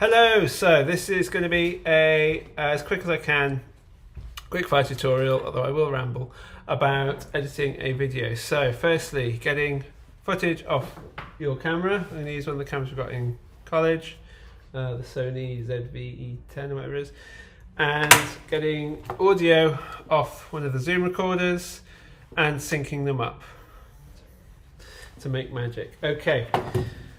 Hello, so this is going to be a, as quick as I can, quick fire tutorial, although I will ramble, about editing a video. So firstly, getting footage off your camera. I'm going to use one of the cameras we've got in college, the Sony ZV-E10 or whatever it is, and getting audio off one of the Zoom recorders and syncing them up to make magic. Okay,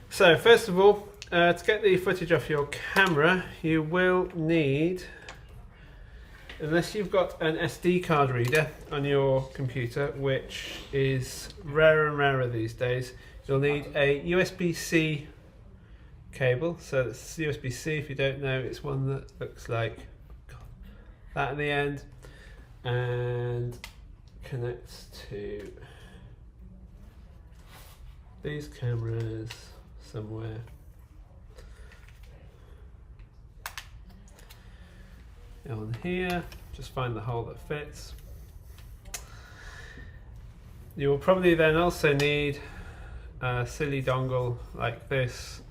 so first of all, to get the footage off your camera, you will need, unless you've got an SD card reader on your computer, which is rarer and rarer these days, you'll need a USB-C cable. So it's USB-C, if you don't know, it's one that looks like that at the end and connects to these cameras somewhere. On here, just find the hole that fits. You will probably then also need a silly dongle like this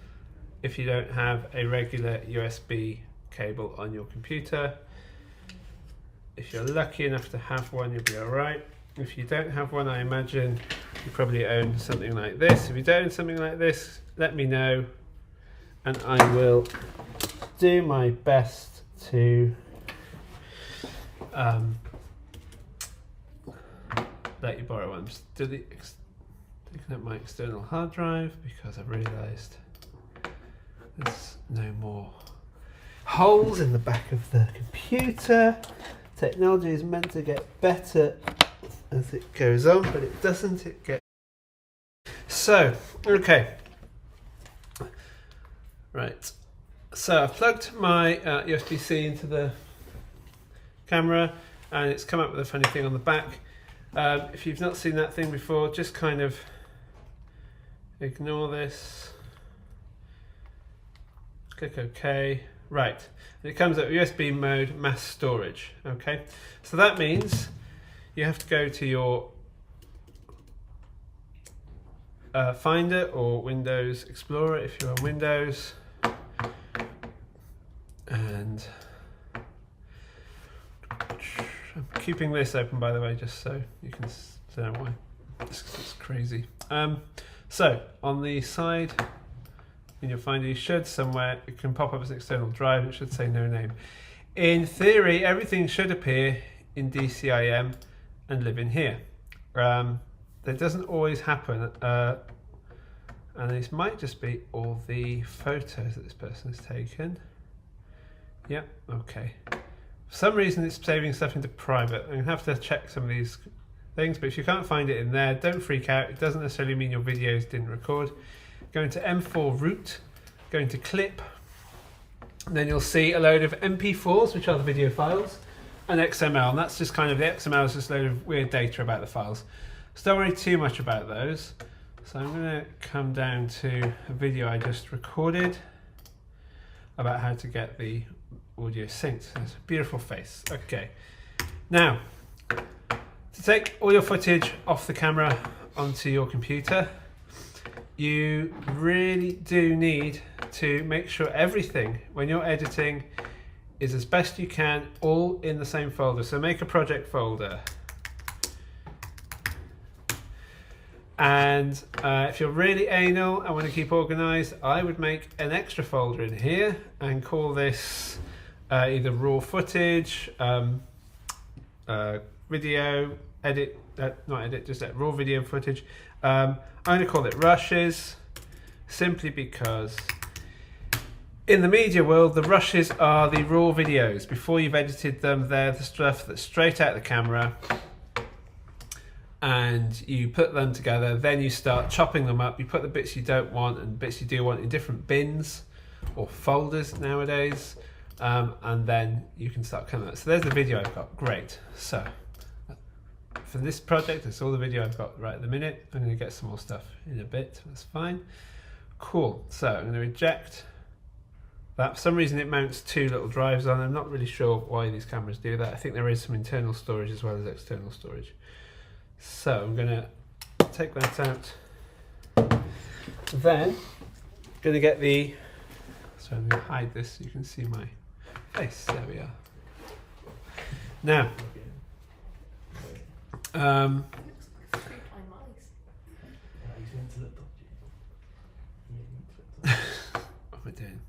if you don't have a regular USB cable on your computer. If you're lucky enough to have one, you'll be alright. If you don't have one, I imagine you probably own something like this. If you don't own something like this, let me know and I will do my best to let you borrow one. I'm just taking up my external hard drive because I've realised there's no more holes in the back of the computer. Technology is meant to get better as it goes on, but it doesn't. It gets so okay. Right. So I've plugged my USB-C into the camera and it's come up with a funny thing on the back. If you've not seen that thing before, just kind of ignore this, click OK. Right, and it comes up USB mode mass storage. Okay, so that means you have to go to your Finder or Windows Explorer if you're on Windows, and I'm keeping this open, by the way, just so you can know why. It's crazy. So on the side in your Finder, you should somewhere, it can pop up as an external drive. It should say no name. In theory, everything should appear in DCIM and live in here. That doesn't always happen, and this might just be all the photos that this person has taken. Yep. Okay. For some reason it's saving stuff into private. I'm going to have to check some of these things, but if you can't find it in there, don't freak out. It doesn't necessarily mean your videos didn't record. Go into M4 root, go into clip, and then you'll see a load of MP4s, which are the video files, and XML, and that's just kind of, the XML is just a load of weird data about the files. So don't worry too much about those. So I'm going to come down to a video I just recorded about how to get the audio synced. It's a beautiful face. Okay, now to take all your footage off the camera onto your computer, you really do need to make sure everything when you're editing is as best you can all in the same folder. So make a project folder, and if you're really anal and want to keep organized, I would make an extra folder in here and call this either raw footage, video, edit, not edit, just raw video footage. I'm going to call it rushes, simply because in the media world, the rushes are the raw videos. Before you've edited them, they're the stuff that's straight out of the camera, and you put them together, then you start chopping them up. You put the bits you don't want and bits you do want in different bins or folders nowadays. And then you can start coming out. So there's the video I've got. Great. So for this project, that's all the video I've got right at the minute. I'm going to get some more stuff in a bit. That's fine. Cool. So I'm going to eject that. For some reason, it mounts two little drives on. I'm not really sure why these cameras do that. I think there is some internal storage as well as external storage. So I'm going to take that out. Then I'm going to get the So I'm going to hide this so you can see my face. There we are. Now, what am I doing?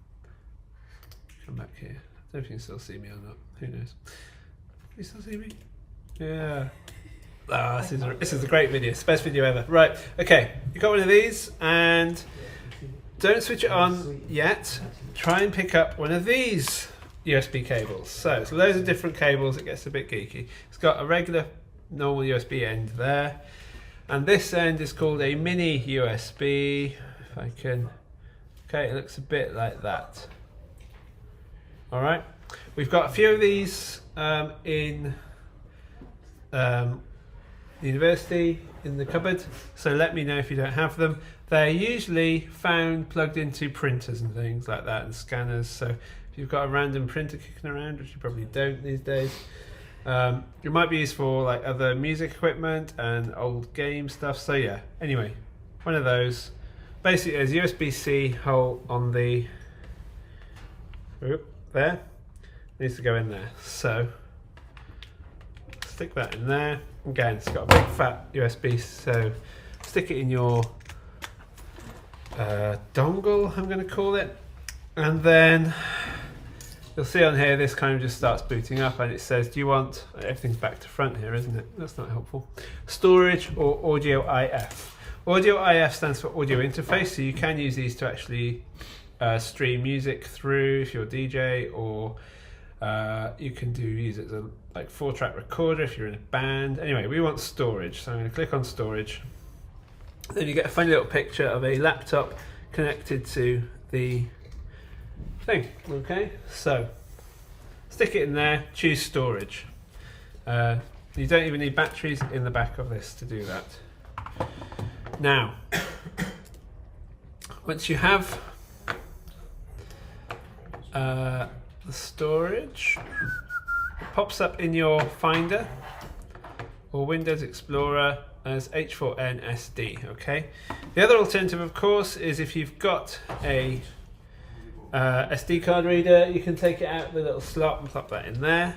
Come back here. I don't know if you can still see me or not. Who knows? Can you still see me? Yeah. Ah, this is a great video. It's the best video ever. Right. Okay. You got one of these, and don't switch it on yet. Try and pick up one of these USB cables. So it's loads of different cables. It gets a bit geeky. It's got a regular, normal USB end there, and this end is called a mini USB. If I can. Okay, it looks a bit like that. All right. We've got a few of these in university in the cupboard, so let me know if you don't have them. They're usually found plugged into printers and things like that, and scanners. So if you've got a random printer kicking around, which you probably don't these days, it might be used for like other music equipment and old game stuff. So yeah, anyway, one of those. Basically, there's USB-C hole on the there. Needs to go in there. So stick that in there. Again, it's got a big fat USB, so stick it in your dongle, I'm going to call it, and then you'll see on here this kind of just starts booting up, and it says, do you want, everything's back to front here, isn't it? That's not helpful. Storage or audio IF. Audio IF stands for audio interface, so you can use these to actually stream music through if you're a DJ, or you can use it as a 4-track recorder if you're in a band. Anyway, we want storage, so I'm going to click on storage. Then you get a funny little picture of a laptop connected to the thing. Okay, so stick it in there, choose storage. You don't even need batteries in the back of this to do that. Now, once you have the storage, it pops up in your Finder or Windows Explorer as H4n-SD. Okay. The other alternative, of course, is if you've got a SD card reader, you can take it out of the little slot and plop that in there.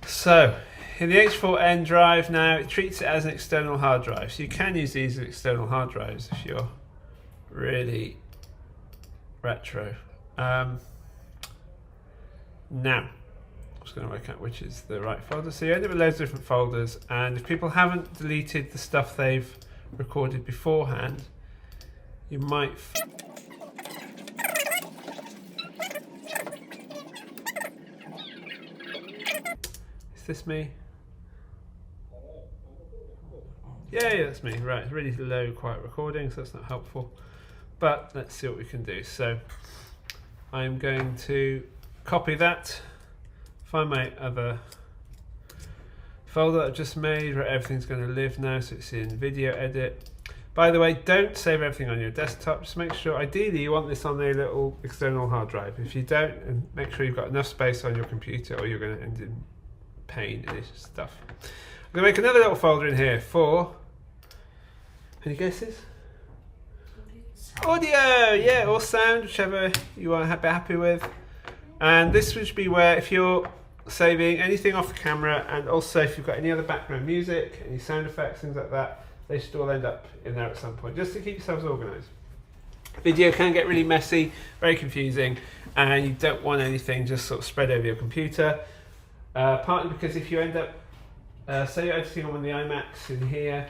So in the H4n drive now, it treats it as an external hard drive. So you can use these as external hard drives if you're really retro. Now, I'm just going to work out which is the right folder. So you end up with loads of different folders, and if people haven't deleted the stuff they've recorded beforehand, you might... Is this me? Yeah, that's me. Right, it's really low, quiet recording, so that's not helpful. But let's see what we can do. So I'm going to copy that, find my other folder that I've just made where everything's going to live now, so it's in video edit. By the way, don't save everything on your desktop. Just make sure, ideally you want this on a little external hard drive. If you don't, and make sure you've got enough space on your computer, or you're going to end in pain and stuff. I'm going to make another little folder in here for, any guesses? Audio, yeah, or sound, whichever you are happy with. And this would be where, if you're saving anything off the camera, and also if you've got any other background music, any sound effects, things like that, they should all end up in there at some point, just to keep yourselves organised. Video can get really messy, very confusing, and you don't want anything just sort of spread over your computer. Partly because if you end up, say you're editing on one of the iMacs in here,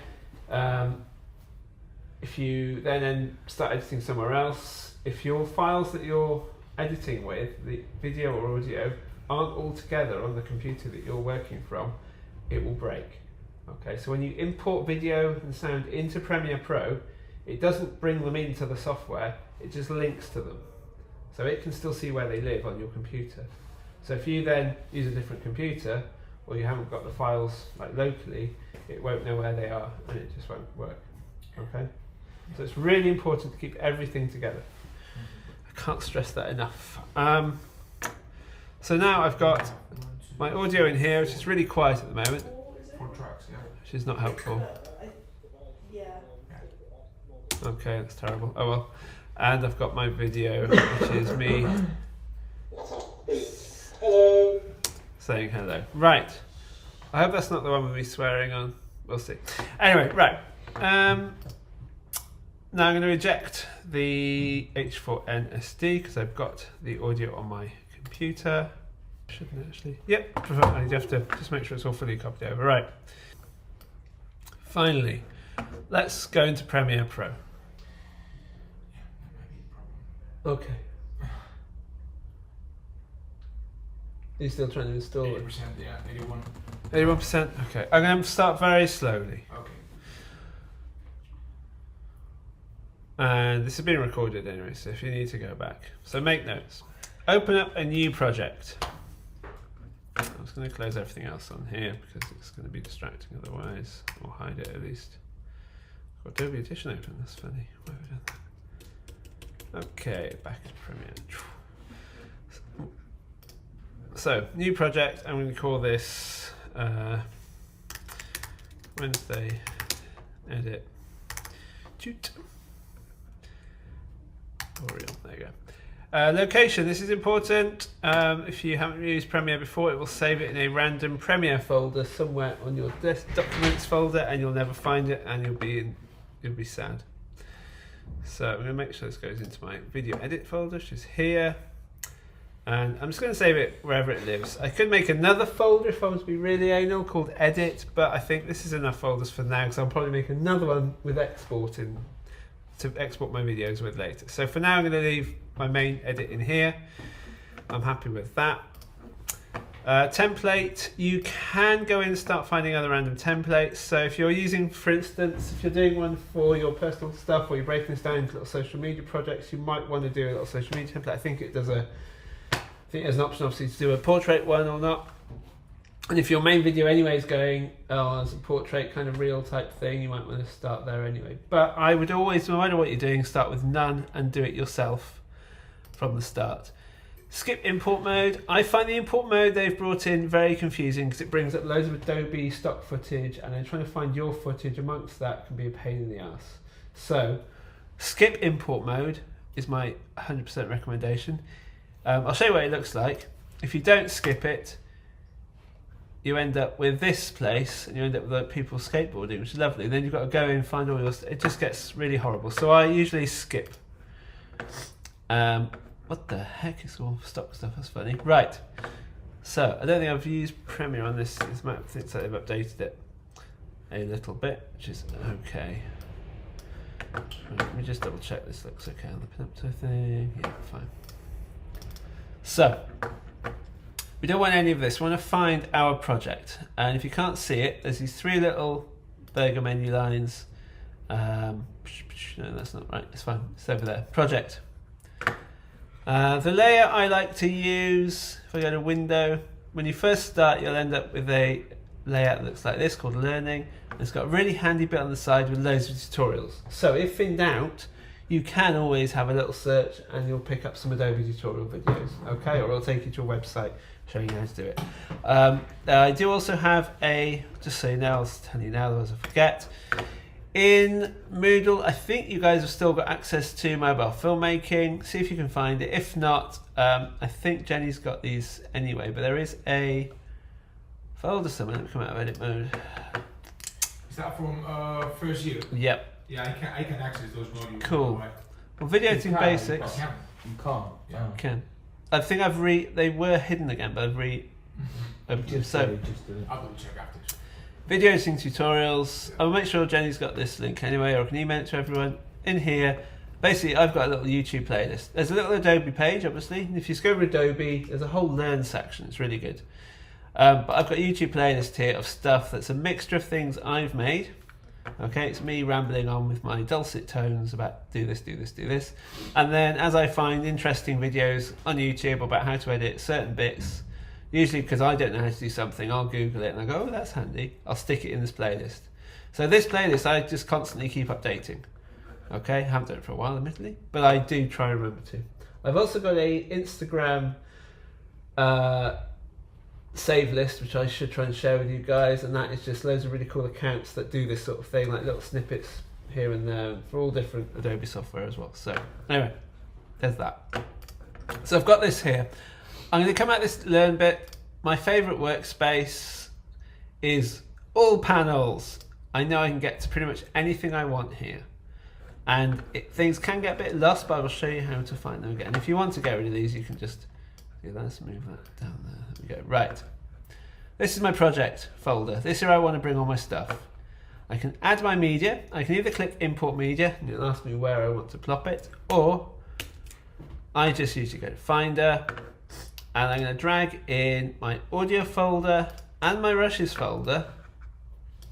if you then start editing somewhere else, if your files that you're editing with, the video or audio, aren't all together on the computer that you're working from, it will break. Okay, so when you import video and sound into Premiere Pro, it doesn't bring them into the software, it just links to them. So it can still see where they live on your computer. So if you then use a different computer, or you haven't got the files like locally, it won't know where they are, and it just won't work. Okay? So it's really important to keep everything together. I can't stress that enough. So now I've got my audio in here, which is really quiet at the moment, which is not helpful. Okay, that's terrible. Oh well. And I've got my video, which is me saying hello. Right. I hope that's not the one with me swearing on. We'll see. Anyway, right. Now I'm going to eject the H4n SD because I've got the audio on my computer. Shouldn't actually. Yep. You have to just make sure it's all fully copied over. Right. Finally, let's go into Premiere Pro. Okay. Are you still trying to install it? 80%, yeah, 81. 81%? Okay. I'm going to start very slowly. Okay. And this has been recorded anyway, so if you need to go back. So make notes. Open up a new project. I'm just going to close everything else on here because it's going to be distracting otherwise, or hide it at least. Got Adobe Audition open, that's funny. Why have I done that? Okay, back to Premiere. So, new project, I'm going to call this Wednesday Edit Tutorial. There you go. Location, this is important. If you haven't used Premiere before, it will save it in a random Premiere folder somewhere on your documents folder, and you'll never find it, and you'll be sad. So I'm going to make sure this goes into my video edit folder, which is here. And I'm just going to save it wherever it lives. I could make another folder if I was to be really anal called edit, but I think this is enough folders for now because I'll probably make another one with exporting to export my videos with later. So for now I'm going to leave my main edit in here. I'm happy with that. Template, you can go in and start finding other random templates. So if you're using, for instance, if you're doing one for your personal stuff or you're breaking this down into little social media projects, you might want to do a little social media template. I think there's an option obviously to do a portrait one or not. And if your main video anyway is going as a portrait kind of real type thing, you might want to start there anyway. But I would always, no matter what you're doing, start with none and do it yourself from the start. Skip import mode. I find the import mode they've brought in very confusing because it brings up loads of Adobe stock footage, and then trying to find your footage amongst that can be a pain in the ass. So skip import mode is my 100% recommendation. I'll show you what it looks like. If you don't skip it, you end up with this place, and you end up with like, people skateboarding, which is lovely. Then you've got to go in and find all your stuff. It just gets really horrible. So I usually skip. What the heck is all stock stuff? That's funny. Right. So I don't think I've used Premiere on this. This map thinks that they've updated it a little bit, which is okay. Let me just double check this looks okay on the Pinupto thing. Yeah, fine. So we don't want any of this. We want to find our project, and if you can't see it, there's these three little burger menu lines. No, that's not right. It's fine. It's over there. Project. The layer I like to use, if I go to window, when you first start, you'll end up with a layout that looks like this called Learning. It's got a really handy bit on the side with loads of tutorials. So if in doubt, you can always have a little search and you'll pick up some Adobe tutorial videos, okay? Or it'll take you to a website showing you how to do it. I do also have just so you know, I'll tell you now, otherwise I forget. In Moodle, I think you guys have still got access to mobile filmmaking. See if you can find it. If not, I think Jenny's got these anyway, but there is a folder somewhere. Let me come out of edit mode. Is that from first year? Yep. Yeah, I can access those modules. Cool. Well, video editing basics. You can't. Yeah. Can. I think they were hidden again, but I've opened them. So I'll double check after this. video editing tutorials. I'll make sure Jenny's got this link anyway, or I can email it to everyone. In here, basically, I've got a little YouTube playlist. There's a little Adobe page, obviously. And if you go over Adobe, there's a whole Learn section. It's really good. But I've got a YouTube playlist here of stuff that's a mixture of things I've made. Okay, it's me rambling on with my dulcet tones about do this, do this, do this. And then as I find interesting videos on YouTube about how to edit certain bits, usually because I don't know how to do something, I'll Google it and I go, oh, that's handy. I'll stick it in this playlist. So this playlist I just constantly keep updating. Okay, I haven't done it for a while, admittedly, but I do try and remember to. I've also got a Instagram save list, which I should try and share with you guys, and that is just loads of really cool accounts that do this sort of thing, like little snippets here and there for all different Adobe software as well. So anyway, there's that. So I've got this here. I'm going to come at this learn bit. My favorite workspace is all panels. I know I can get to pretty much anything I want here. And things can get a bit lost, but I will show you how to find them again. If you want to get rid of these, you can just do that. Let's move that down there. There we go. Right. This is my project folder. This is where I want to bring all my stuff. I can add my media. I can either click import media and it'll ask me where I want to plop it, or I just usually go to Finder and I'm going to drag in my audio folder and my rushes folder,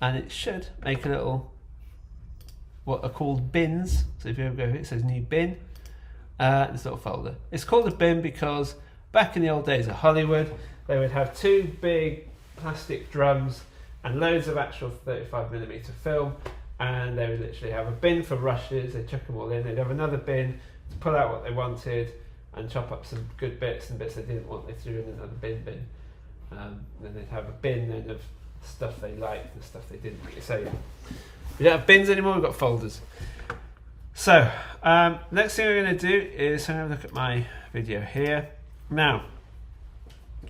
and it should make a little, what are called bins. So if you ever go here, it says new bin, this little folder. It's called a bin because back in the old days of Hollywood, they would have two big plastic drums and loads of actual 35mm film, and they would literally have a bin for rushes. They'd chuck them all in. They'd have another bin to pull out what they wanted and chop up some good bits, and bits they didn't want they threw in another bin. Then they'd have a bin then of stuff they liked and stuff they didn't like. So yeah, we don't have bins anymore, we've got folders. So next thing we're going to do is I'm going to look at my video here. Now,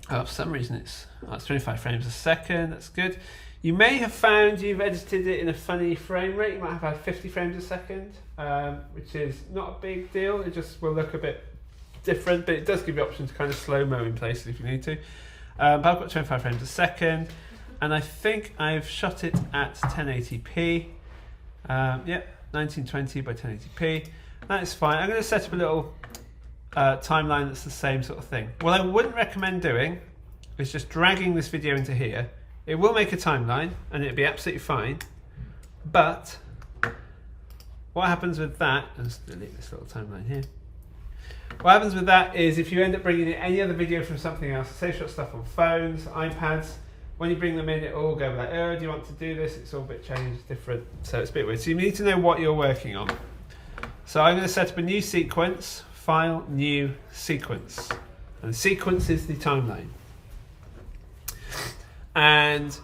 for some reason it's 25 frames a second, that's good. You may have found you've edited it in a funny frame rate. You might have had 50 frames a second, which is not a big deal. It just will look a bit different, but it does give you option to kind of slow-mo in places if you need to. But I've got 25 frames a second, and I think I've shot it at 1080p. Yep, 1920 by 1080p. That is fine. I'm going to set up a little timeline that's the same sort of thing. What I wouldn't recommend doing is just dragging this video into here. It will make a timeline and it'll be absolutely fine, but what happens with that, let's delete this little timeline here. What happens with that is if you end up bringing in any other video from something else, say you've got stuff on phones, iPads, when you bring them in, it all go like, oh, do you want to do this? It's all a bit changed, different, so it's a bit weird. So you need to know what you're working on. So I'm going to set up a new sequence, file, new sequence. And sequence is the timeline. And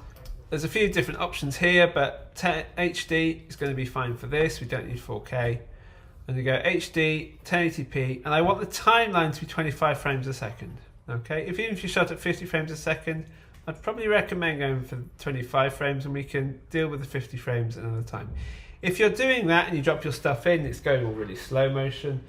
there's a few different options here, but HD is going to be fine for this. We don't need 4K. And you go HD, 1080p, and I want the timeline to be 25 frames a second. Okay, even if you shot at 50 frames a second, I'd probably recommend going for 25 frames, and we can deal with the 50 frames another time. If you're doing that and you drop your stuff in, it's going all really slow motion,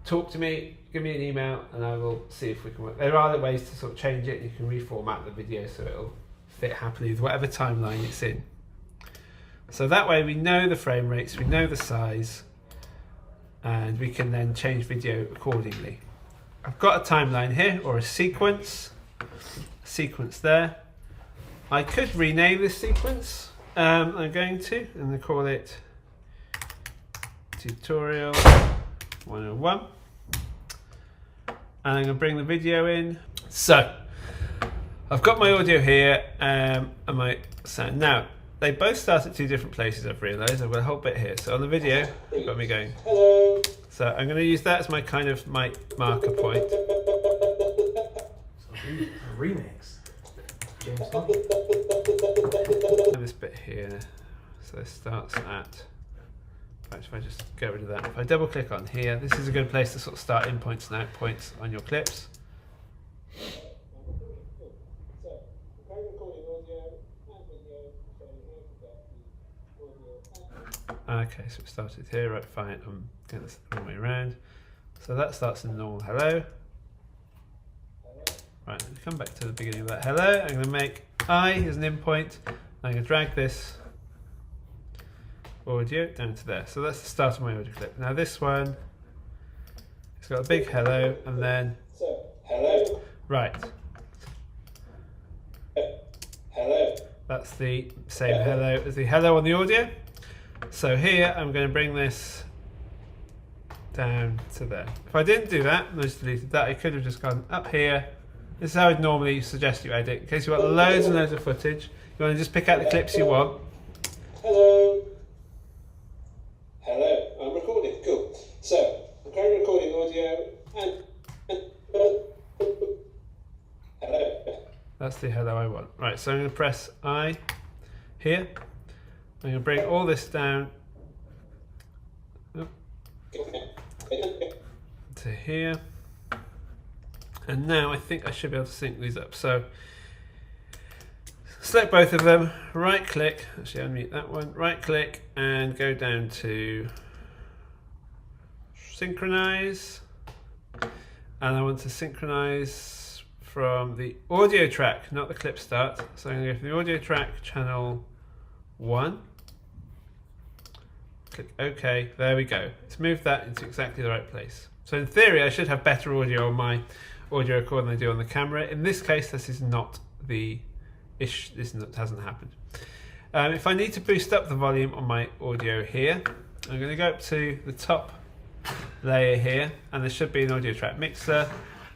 talk to me, give me an email, and I will see if we can work. There are other ways to sort of change it. You can reformat the video so it'll fit happily with whatever timeline it's in. So that way we know the frame rates, we know the size, and we can then change video accordingly. I've got a timeline here, or a sequence there. I could rename this sequence. I'm going to, and call it Tutorial 101. And I'm going to bring the video in. So, I've got my audio here and my sound. Now, they both start at two different places, I've realised. I've got a whole bit here. So on the video, you've got me going, hello. So I'm going to use that as my kind of my marker point. A remix. James Bond. This bit here, so this starts at, if I just get rid of that, if I double click on here, this is a good place to sort of start in points and out points on your clips. Okay, so it started here, right, fine, I'm getting this the wrong way around. So that starts in the normal hello. Right, come back to the beginning of that hello. I'm going to make I as an in point. I'm going to drag this audio down to there. So that's the start of my audio clip. Now this one, it's got a big hello and then hello. Right. Hello. That's the same hello as the hello on the audio. So here I'm going to bring this down to there. If I didn't do that and I just deleted that, I could have just gone up here. This is how I'd normally suggest you edit. In case you've got loads and loads of footage, you want to just pick out the clips you want. Hello. Hello, I'm recording, cool. So, I'm currently recording audio and hello. That's the hello I want. Right, so I'm going to press I here. I'm going to bring all this down to here. And now I think I should be able to sync these up. So select both of them, right click, actually unmute that one, right click and go down to synchronize. And I want to synchronize from the audio track, not the clip start. So I'm going to go for the audio track, channel 1. Click OK, there we go. It's moved that into exactly the right place. So in theory, I should have better audio on my audio recorder than I do on the camera. In this case, this is not the issue. This hasn't happened. If I need to boost up the volume on my audio here, I'm going to go up to the top layer here, and there should be an audio track mixer.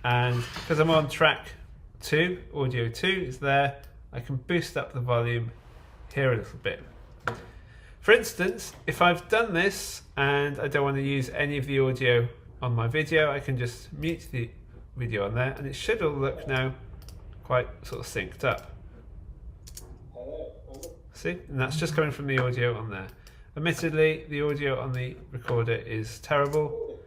And because I'm on track 2, audio 2 is there, I can boost up the volume here a little bit. For instance, if I've done this and I don't want to use any of the audio on my video, I can just mute the video on there, and it should all look now quite sort of synced up. See? And that's just coming from the audio on there. Admittedly, the audio on the recorder is terrible.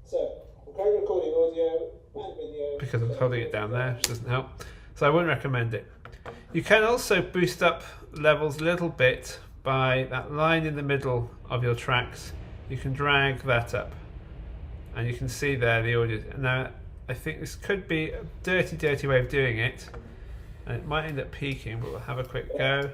So, I'm currently recording audio and video because I'm holding it down there, which doesn't help. So I wouldn't recommend it. You can also boost up levels a little bit by that line in the middle of your tracks. You can drag that up, and you can see there the audio. Now, I think this could be a dirty way of doing it, and it might end up peaking, but we'll have a quick go.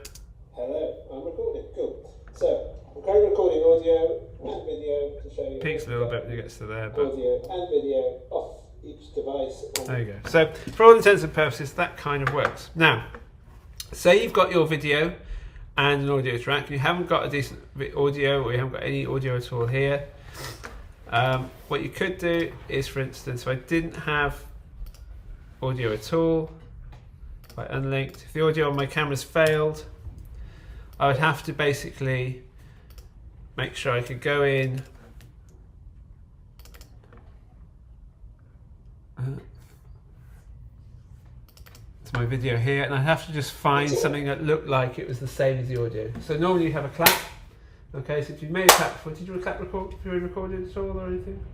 Hello, I'm recording. Cool. So, I'm currently recording audio and video to show you. Peaks a little bit when it gets to there, but Audio and video off each device. there you go. So, for all intents and purposes, that kind of works. Now, say you've got your video and an audio track, and you haven't got a decent audio, or you haven't got any audio at all here. What you could do is, for instance, if I didn't have audio at all, if I unlinked, if the audio on my camera's failed, I would have to basically make sure I could go in to my video here, and I'd have to just find something that looked like it was the same as the audio. So normally you have a clap. Okay, so if you've made a clap before, did you clap record if you recorded at all or anything?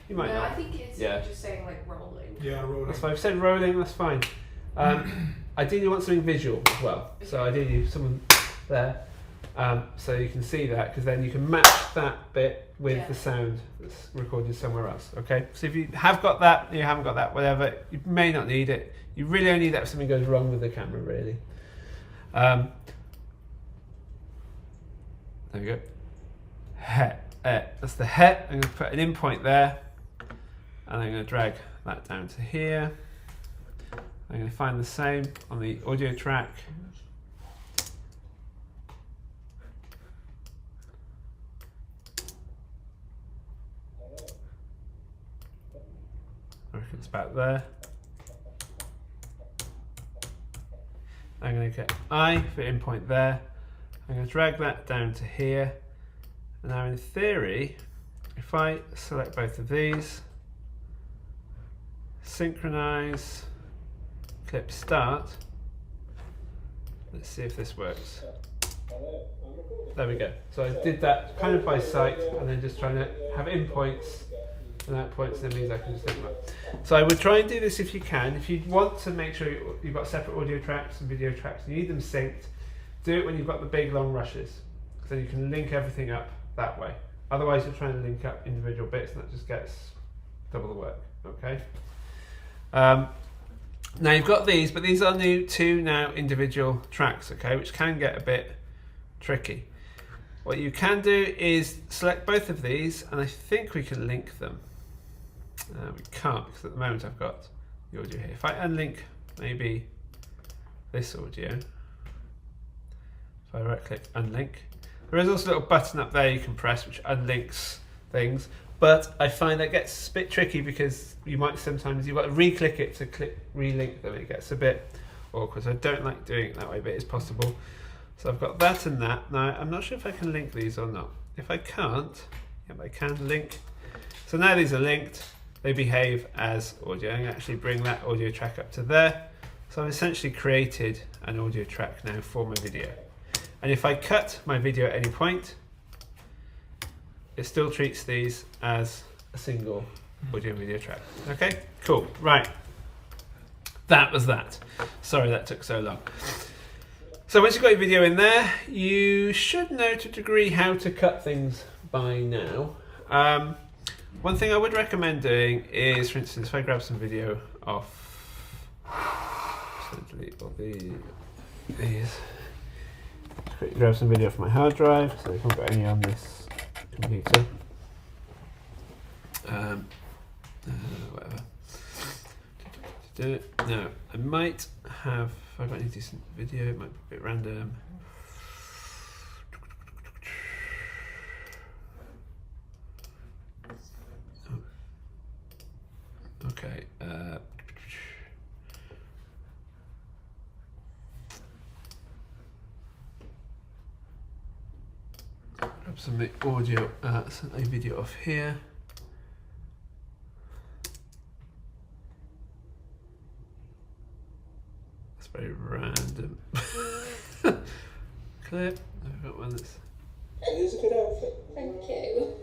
You might no, not. I think it's just saying like rolling. Yeah, rolling. That's fine. If said rolling, that's fine. Ideally you want something visual as well. So ideally someone there. So you can see that, because then you can match that bit with the sound that's recorded somewhere else. Okay, so if you have got that, you haven't got that, whatever, you may not need it. You really only need that if something goes wrong with the camera, really. There we go. That's the het. I'm going to put an in point there, and I'm going to drag that down to here. I'm going to find the same on the audio track. I reckon it's about there. I'm going to get I for in point there. I'm going to drag that down to here. And now in theory, if I select both of these, synchronize, clip start, let's see if this works. There we go. So I did that kind of by sight, and then just trying to have in points and out points, and then means I can just think about it. So I would try and do this if you can. If you want to make sure you've got separate audio tracks and video tracks, and you need them synced, do it when you've got the big long rushes, because then you can link everything up that way. Otherwise you're trying to link up individual bits, and that just gets double the work. Okay. Now you've got these, but these are two now individual tracks, okay, which can get a bit tricky. What you can do is select both of these, and I think we can link them. We can't, because at the moment I've got the audio here. If I unlink maybe this audio, if I right click unlink, there is also a little button up there you can press which unlinks things, but I find that gets a bit tricky, because you might sometimes, you've got to re-click it to relink them. It gets a bit awkward, so I don't like doing it that way, but it's possible. So I've got that and that. Now I'm not sure if I can link these or not. If I can't, yep, I can link. So now these are linked, they behave as audio. I'm going to actually bring that audio track up to there. So I've essentially created an audio track now for my video. And if I cut my video at any point, it still treats these as a single audio and video track. Okay, cool. Right. That was that. Sorry that took so long. So once you've got your video in there, you should know to a degree how to cut things by now. One thing I would recommend doing is, for instance, if I grab some video off, so delete all these. Quickly grab some video from my hard drive, so I haven't got any on this computer. Whatever. Now, I might have, if I've got any decent video, it might be a bit random. Okay. Grab some audio, some video off here. That's very random. Clip. I've got one that's. It is a good outfit. Thank you.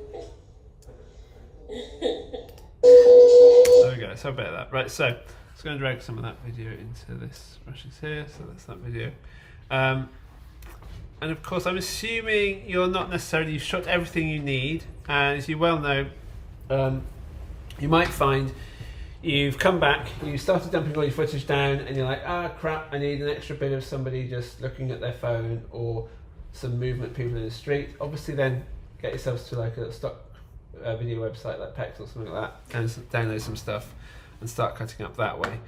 There we go. So a bit of that. Right. So I'm just going to drag some of that video into this brushes here. So that's that video. And of course, I'm assuming you're not necessarily, you've shot everything you need. And as you well know, you might find you've come back, you started dumping all your footage down, and you're like, ah, crap, I need an extra bit of somebody just looking at their phone or some movement, people in the street. Obviously, then get yourselves to like a stock video website like Pex or something like that, and download some stuff and start cutting up that way.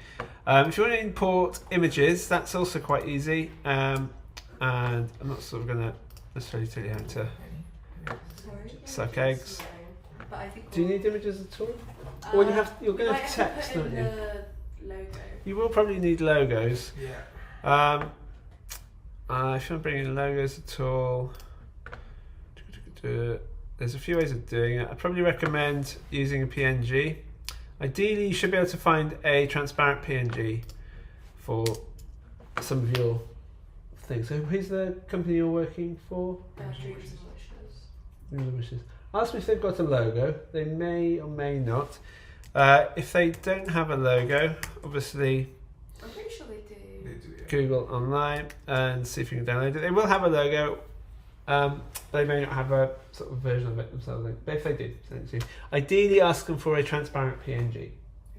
If you want to import images, that's also quite easy. And I'm not sort of going to necessarily tell you how to suck eggs. But I think Do you need images at all? Or you're going to have text, don't you? Logo. You will probably need logos. Yeah. If you want to bring in logos at all, there's a few ways of doing it. I'd probably recommend using a PNG. Ideally, you should be able to find a transparent PNG for some of your things. So who's the company you're working for? Dreams and Wishes. Dreams and Wishes. Ask me if they've got a logo. They may or may not. If they don't have a logo, obviously I'm pretty sure they do. Google online and see if you can download it. They will have a logo. They may not have a sort of version of it themselves, but if they do, send it to you. Ideally, ask them for a transparent PNG,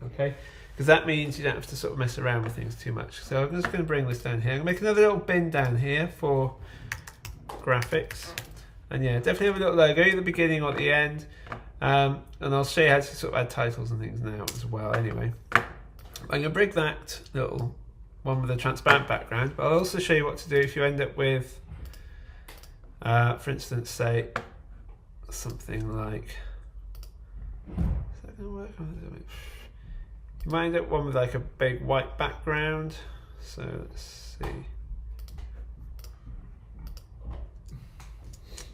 okay? Because that means you don't have to sort of mess around with things too much. So I'm just going to bring this down here. I'm going to make another little bin down here for graphics. And yeah, definitely have a little logo at the beginning or at the end. And I'll show you how to sort of add titles and things now as well anyway. I'm going to bring that little one with a transparent background, but I'll also show you what to do if you end up with, for instance, say something like, is that going to work? You might end up one with like a big white background. So let's see.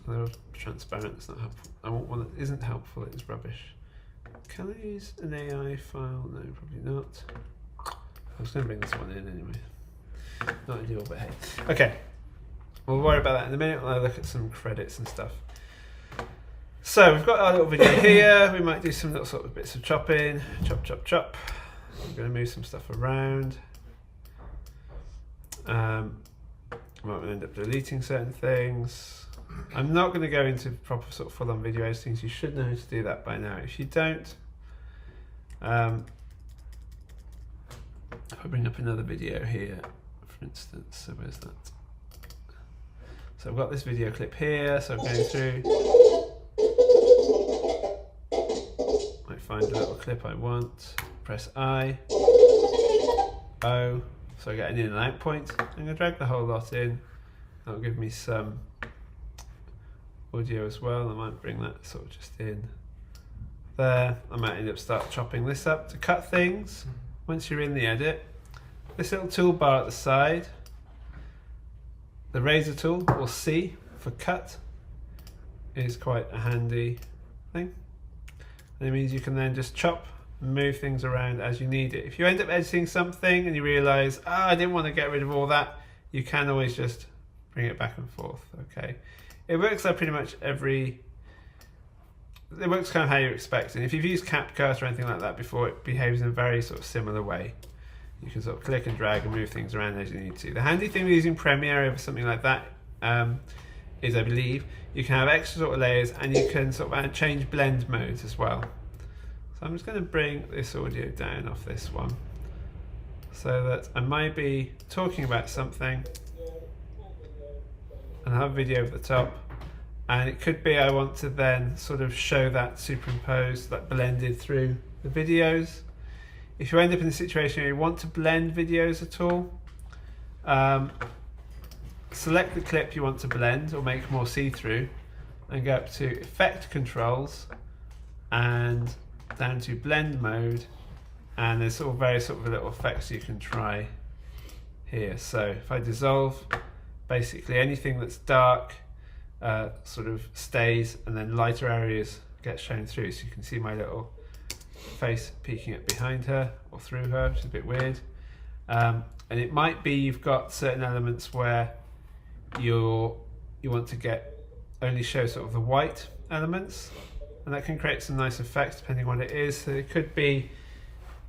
They're transparent, it's not helpful. I want one that isn't helpful, it's rubbish. Can I use an AI file? No, probably not. I was going to bring this one in anyway. Not ideal, but hey. Okay, we'll worry about that in a minute when I look at some credits and stuff. So we've got our little video here. We might do some little sort of bits of chopping. Chop, chop, chop. I'm going to move some stuff around. I might end up deleting certain things. I'm not going to go into proper sort of full-on video editing. You should know how to do that by now. If you don't, I'll bring up another video here, for instance. So where's that? So I've got this video clip here. So I'm going through. I find a little clip I want. Press I. O. So I get an in and out point. I'm going to drag the whole lot in. That'll give me some audio as well. I might bring that sort of just in there. I might end up start chopping this up to cut things. Once you're in the edit, this little toolbar at the side, the razor tool or C for cut, is quite a handy thing. And it means you can then just chop and move things around as you need it. If you end up editing something and you realise, I didn't want to get rid of all that, you can always just bring it back and forth. Okay. It works out pretty much every it works kind of how you're expecting. If you've used CapCut or anything like that before, it behaves in a very sort of similar way. You can sort of click and drag and move things around as you need to. The handy thing with using Premiere over something like that is, I believe, you can have extra sort of layers and you can sort of change blend modes as well. So I'm just going to bring this audio down off this one so that I might be talking about something and have a video over the top. And it could be I want to then sort of show that superimposed, that blended through the videos. If you end up in a situation where you want to blend videos at all, select the clip you want to blend or make more see-through and go up to Effect Controls and down to Blend Mode, and there's sort of various sort of little effects you can try here. So if I dissolve, basically anything that's dark sort of stays, and then lighter areas get shown through, so you can see my little face peeking up behind her or through her, which is a bit weird. And it might be you've got certain elements where you want to only show sort of the white elements, and that can create some nice effects depending on what it is. So it could be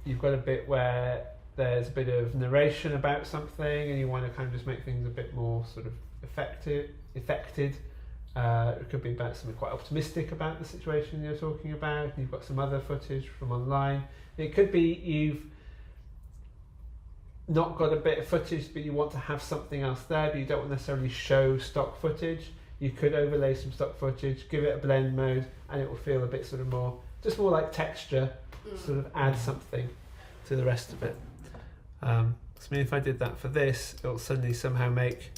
you've got a bit where there's a bit of narration about something and you want to kind of just make things a bit more sort of affected. It could be about something quite optimistic about the situation you're talking about. You've got some other footage from online. It could be you've not got a bit of footage but you want to have something else there, but you don't necessarily show stock footage. You could overlay some stock footage, give it a blend mode, and it will feel a bit sort of more like texture, sort of add something to the rest of it. So I mean, if I did that for this, it'll suddenly somehow make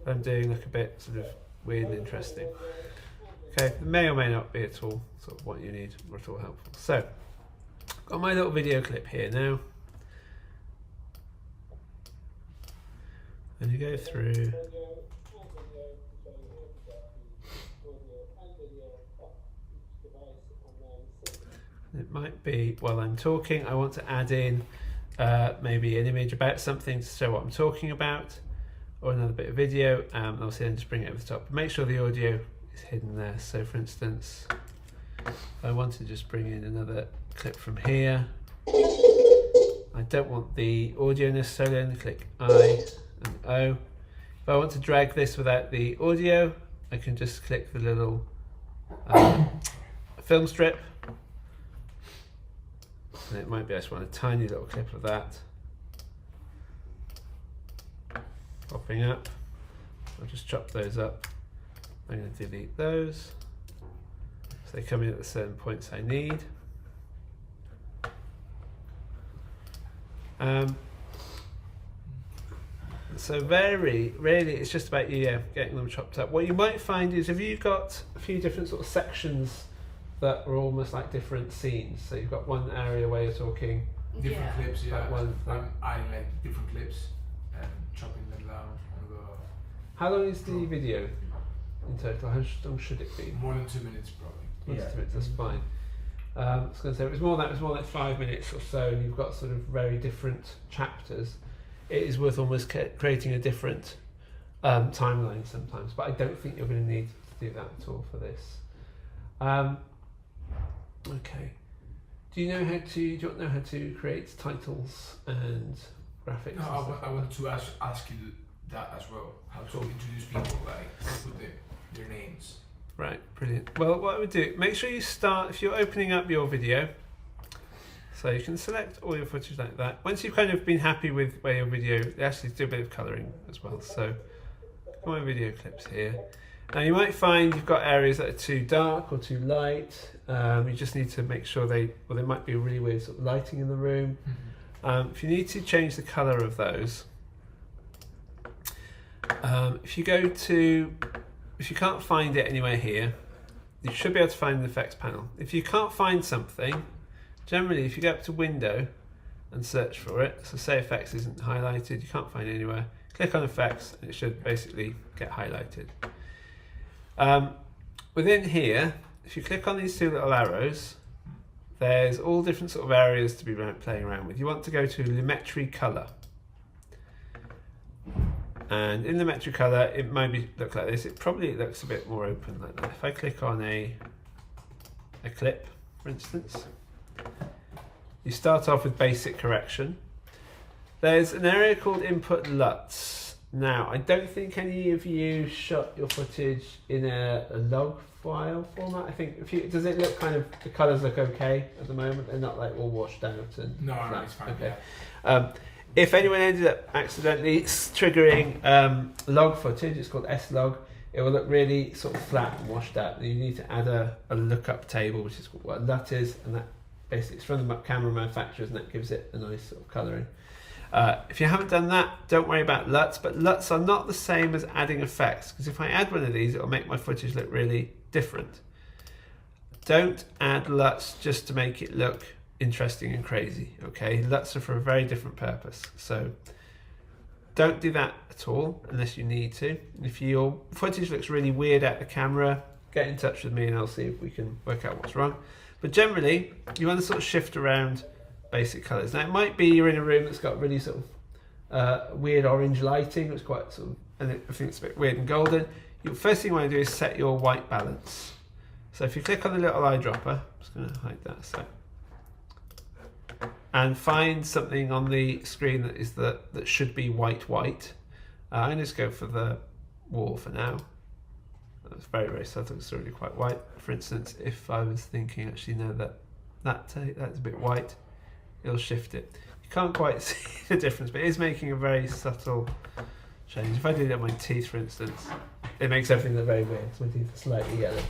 what I'm doing look a bit sort of weird and interesting. Okay, it may or may not be at all sort of what you need or at all helpful. So, got my little video clip here now. And you go through. It might be while I'm talking, I want to add in maybe an image about something to show what I'm talking about, or another bit of video, and obviously then just bring it over the top. But make sure the audio is hidden there. So for instance, if I want to just bring in another clip from here, I don't want the audio necessarily, and click I and O. If I want to drag this without the audio, I can just click the little film strip. And it might be I just want a tiny little clip of that popping up. I'll just chop those up. I'm going to delete those so they come in at the certain points I need. So really it's just about getting them chopped up. What you might find is if you've got a few different sort of sections that are almost like different scenes. So you've got one area where you're talking Different clips, yeah. that one thing. I like different clips and chopping them down and go How long is the video in total? How long should it be? more than 2 minutes probably. 2 minutes, that's fine. I was going to say it was more like 5 minutes or so, and you've got sort of very different chapters. It is worth almost creating a different timeline sometimes, but I don't think you're going to need to do that at all for this. Okay. Do you know how to create titles and graphics? No, I want to ask you that as well. How to introduce people, like put their names. Right, brilliant. Well, what I would do, make sure you start, if you're opening up your video, so you can select all your footage like that. Once you've kind of been happy with where your video, they actually do a bit of colouring as well. So, got my video clips here. Now you might find you've got areas that are too dark or too light. You just need to make sure there might be a really weird sort of lighting in the room. Mm-hmm. If you need to change the colour of those, if you can't find it anywhere here, you should be able to find the effects panel. If you can't find something, generally if you go up to Window and search for it, so say effects isn't highlighted, you can't find it anywhere, click on effects and it should basically get highlighted. Within here, if you click on these two little arrows, there's all different sort of areas to be playing around with. You want to go to Lumetri Color. And in Lumetri Color, it might look like this. It probably looks a bit more open like that. If I click on a a clip, for instance. You start off with basic correction. There's an area called input LUTs. Now, I don't think any of you shot your footage in a log file format. I think does it look kind of, the colours look okay at the moment? They're not like all washed out and No, flat. it's fine. Okay. Yeah. If anyone ended up accidentally triggering log footage, it's called S-log, it will look really sort of flat and washed out. You need to add a lookup table, which is what a LUT is, and that basically it's from the camera manufacturers, and that gives it a nice sort of colouring. If you haven't done that, don't worry about LUTs, but LUTs are not the same as adding effects, because if I add one of these, it'll make my footage look really different. Don't add LUTs just to make it look interesting and crazy, okay? LUTs are for a very different purpose, so don't do that at all unless you need to. If your footage looks really weird at the camera, get in touch with me and I'll see if we can work out what's wrong. But generally, you want to sort of shift around basic colours. Now it might be you're in a room that's got really sort of weird orange lighting, it's quite sort of, and I think it's a bit weird and golden. The first thing you want to do is set your white balance. So if you click on the little eyedropper, I'm just going to hide that a sec, and find something on the screen that is that should be white. I'm going to just go for the wall for now. That's very, very subtle. It's already quite white. For instance, if I was thinking, actually, no, that's a bit white, it'll shift it. You can't quite see the difference, but it is making a very subtle change. If I did it on my teeth, for instance, it makes everything look very weird. So my teeth are slightly yellow.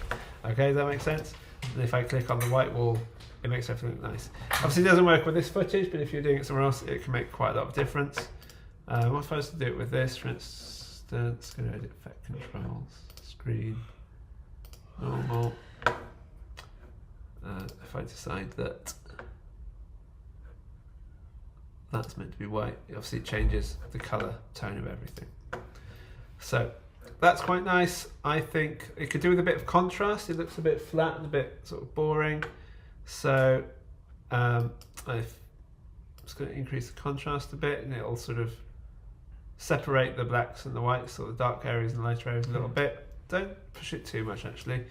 Okay, does that make sense? And if I click on the white wall, it makes everything look nice. Obviously, it doesn't work with this footage, but if you're doing it somewhere else, it can make quite a lot of difference. What if I was to do it with this, for instance, go to edit effect controls, screen, normal. If I decide that that's meant to be white, it obviously changes the colour tone of everything. So that's quite nice. I think it could do with a bit of contrast. It looks a bit flat and a bit sort of boring. So I'm just going to increase the contrast a bit, and it'll sort of separate the blacks and the whites, or the dark areas and lighter areas a little bit. Don't push it too much, actually.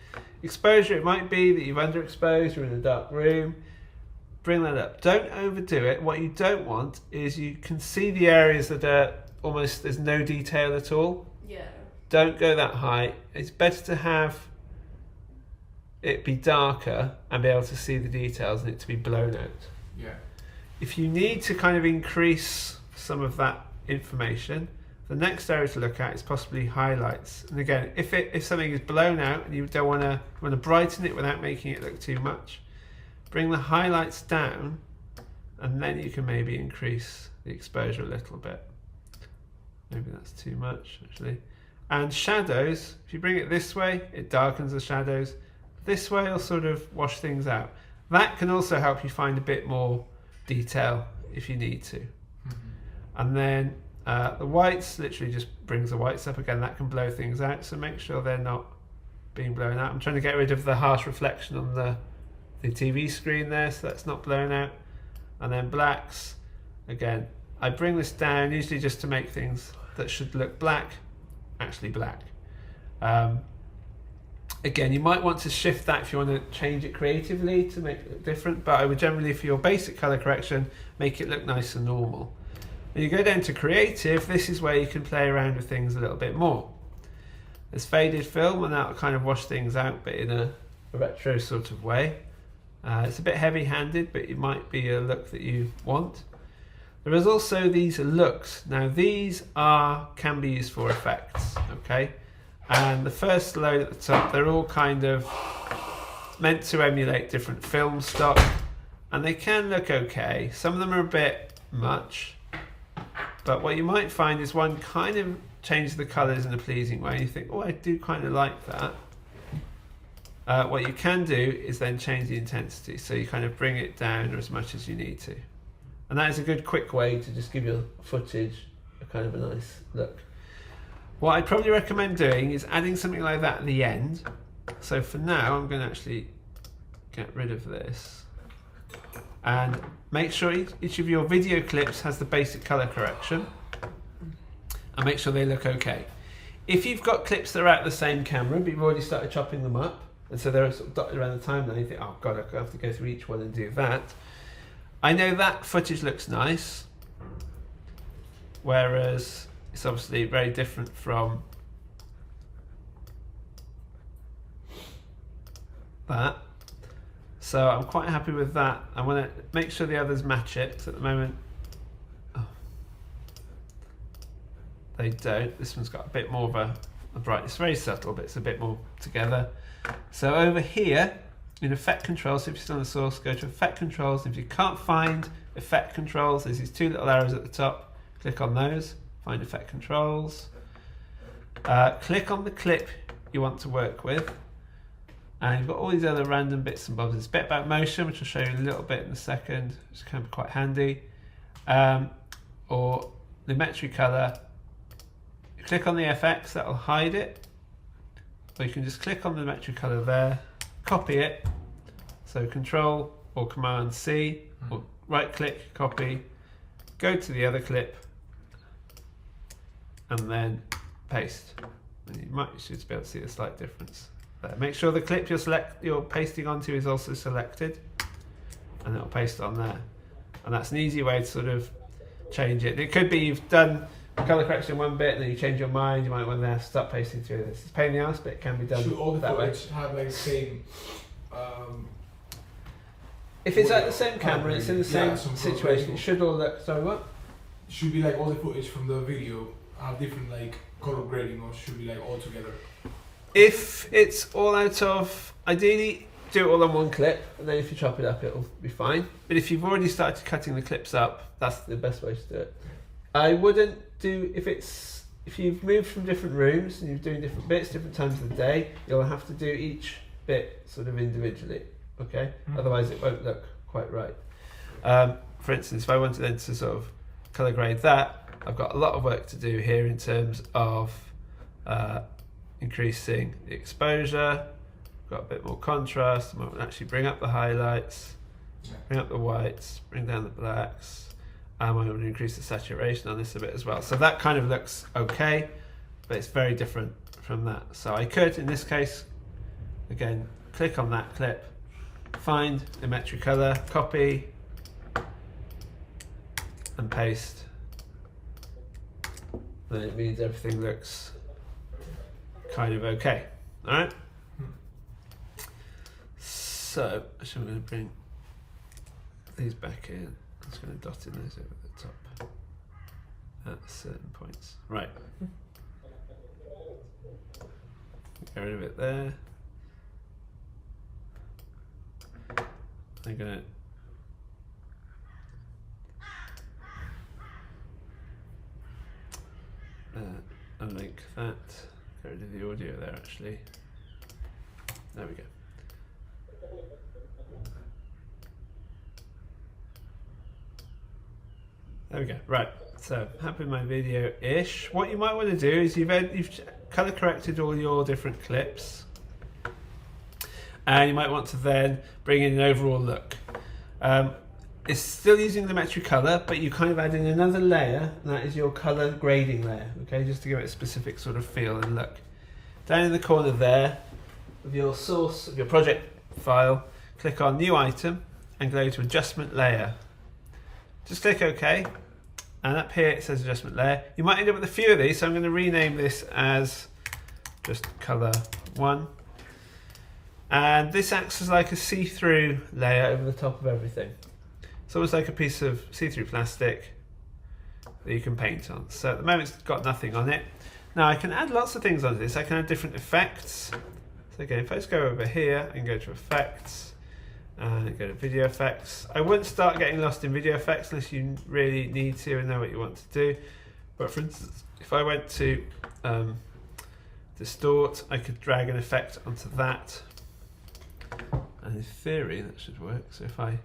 Exposure, it might be that you've underexposed, you're in a dark room. Bring that up. Don't overdo it. What you don't want is you can see the areas that are almost, there's no detail at all. Yeah. Don't go that high. It's better to have it be darker and be able to see the details than it to be blown out. Yeah. If you need to kind of increase some of that information, the next area to look at is possibly highlights. And again, if something is blown out and you don't want to brighten it without making it look too much, bring the highlights down, and then you can maybe increase the exposure a little bit. Maybe that's too much, actually. And shadows, if you bring it this way, it darkens the shadows. This way will sort of wash things out. That can also help you find a bit more detail if you need to. Mm-hmm. And then the whites literally just brings the whites up again. That can blow things out, so make sure they're not being blown out. I'm trying to get rid of the harsh reflection on the TV screen there, so that's not blown out. And then blacks, again, I bring this down usually just to make things that should look black actually black. Again, you might want to shift that if you want to change it creatively to make it look different, but I would generally, for your basic color correction, make it look nice and normal. When you go down to creative, this is where you can play around with things a little bit more. There's faded film, and that'll kind of wash things out, but in a retro sort of way. It's a bit heavy-handed, but it might be a look that you want. There is also these looks. Now these can be used for effects, okay? And the first load at the top, they're all kind of meant to emulate different film stock, and they can look okay. Some of them are a bit much, but what you might find is one kind of changes the colours in a pleasing way, and you think, oh, I do kind of like that. What you can do is then change the intensity, so you kind of bring it down as much as you need to. And that is a good quick way to just give your footage a kind of a nice look. What I'd probably recommend doing is adding something like that at the end. So for now, I'm going to actually get rid of this. And make sure each of your video clips has the basic color correction. And make sure they look okay. If you've got clips that are out of the same camera, but you've already started chopping them up, And so they're sort of dotted around the timeline. You think, oh god, I have to go through each one and do that. I know that footage looks nice, whereas it's obviously very different from that. So I'm quite happy with that. I want to make sure the others match it, because at the moment they don't. This one's got a bit more of a brightness, very subtle, but it's a bit more together. So over here in effect controls, so if you're still on the source, go to effect controls. If you can't find effect controls, there's these two little arrows at the top. Click on those, find effect controls. Click on the clip you want to work with. And you've got all these other random bits and bobs. There's a bit about motion, which I'll show you a little bit in a second, which can be quite handy. Or the Lumetri color. Click on the FX, that'll hide it. Or you can just click on the Lumetri color there, copy it. So Control or Command C, or right click, copy, go to the other clip, and then paste. And you should be able to see a slight difference there. Make sure the clip you're pasting onto is also selected, and it'll paste on there. And that's an easy way to sort of change it. It could be you've done colour correction in one bit and then you change your mind, you might want to start pasting through this. It's a pain in the ass, but it can be done Should all the that way. footage have like the same? If it's at the same camera, it's in the same some situation, it should all look, sorry what? Should be like all the footage from the video have different like color grading, or should be like all together? If it's all out of, ideally do it all on one clip, and then if you chop it up it'll be fine. But if you've already started cutting the clips up, that's the best way to do it. I wouldn't do, if you've moved from different rooms and you're doing different bits, different times of the day, you'll have to do each bit sort of individually, okay? Otherwise it won't look quite right. For instance, if I wanted then to sort of colour grade that, I've got a lot of work to do here in terms of increasing the exposure, got a bit more contrast, I might actually bring up the highlights, bring up the whites, bring down the blacks. I might want to increase the saturation on this a bit as well. So that kind of looks okay, but it's very different from that. So I could, in this case, again, click on that clip, find Lumetri color, copy, and paste. Then it means everything looks kind of okay. All right. So actually, I'm going to bring these back in. I'm just going to dot in those over the top at certain points. Right. Get rid of it there. I'm going to unlink that. Get rid of the audio there actually. There we go. There we go. Right. So happy with my video-ish. What you might want to do is you've color corrected all your different clips, and you might want to then bring in an overall look. It's still using the Lumetri color, but you kind of add in another layer, and that is your color grading layer. Okay, just to give it a specific sort of feel and look. Down in the corner there of your source of your project file, click on New Item and go to Adjustment Layer. Just click OK, and up here it says Adjustment Layer. You might end up with a few of these, so I'm going to rename this as just Color 1. And this acts as like a see-through layer over the top of everything. It's almost like a piece of see-through plastic that you can paint on. So at the moment it's got nothing on it. Now I can add lots of things onto this. I can add different effects. So again, if I just go over here and go to Effects, and go to Video Effects. I wouldn't start getting lost in Video Effects unless you really need to and know what you want to do. But for instance, if I went to Distort, I could drag an effect onto that. And in theory, that should work. So if I,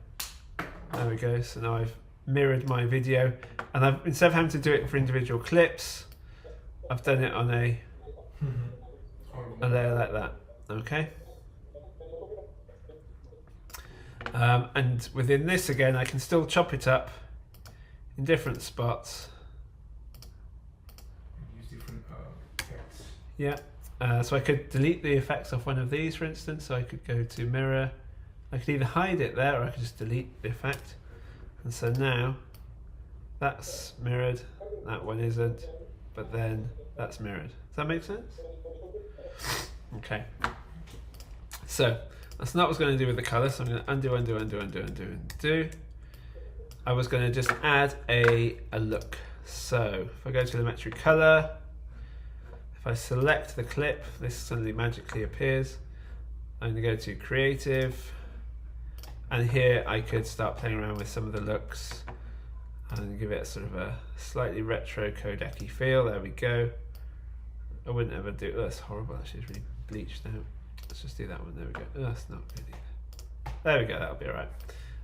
there we go. So now I've mirrored my video, and I've, instead of having to do it for individual clips, I've done it on a layer like that. Okay. And within this again, I can still chop it up in different spots. Use different effects. Yeah, So I could delete the effects off one of these, for instance. So I could go to mirror. I could either hide it there or I could just delete the effect. And so now that's mirrored, that one isn't, but then that's mirrored. Does that make sense? Okay. So that's not what I was going to do with the colour, so I'm going to undo. I was going to just add a look. So if I go to Lumetri Colour, if I select the clip, this suddenly magically appears. I'm going to go to Creative, and here I could start playing around with some of the looks and give it a sort of a slightly retro codec-y feel. There we go. I wouldn't ever do, oh, that's horrible actually, it's really bleached now. Let's just do that one, there we go. Oh, that's not good either. There we go, that'll be alright.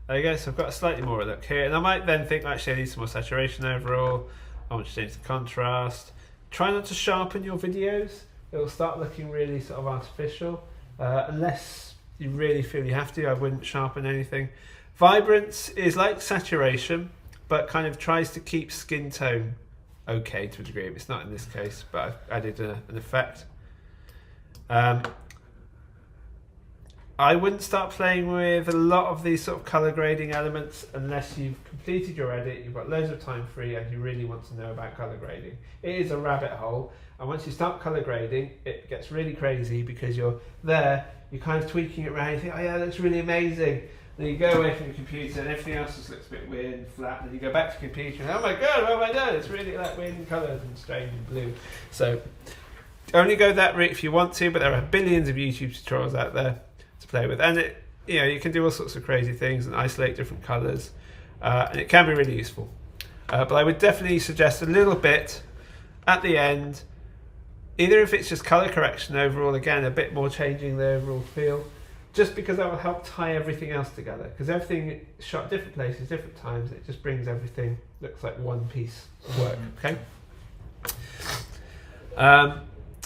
There you go, so I've got a slightly more look here, and I might then think actually I need some more saturation overall. I want to change the contrast. Try not to sharpen your videos, it'll start looking really sort of artificial. Unless you really feel you have to, I wouldn't sharpen anything. Vibrance is like saturation, but kind of tries to keep skin tone okay to a degree. It's not in this case, but I've added an effect. I wouldn't start playing with a lot of these sort of color grading elements unless you've completed your edit, you've got loads of time free, and you really want to know about color grading. It is a rabbit hole, and once you start color grading, it gets really crazy because you're there, you're kind of tweaking it around, you think, oh yeah, that looks really amazing. Then you go away from your computer and everything else just looks a bit weird and flat, and then you go back to the computer and oh my god, what have I done? It's really like weird in colours and strange and blue. So only go that route if you want to, but there are billions of YouTube tutorials out there to play with, and you can do all sorts of crazy things and isolate different colours, and it can be really useful. But I would definitely suggest a little bit at the end, either if it's just colour correction overall, again a bit more changing the overall feel, just because that will help tie everything else together, because everything is shot different places, different times, it just brings everything, looks like one piece of work. Okay.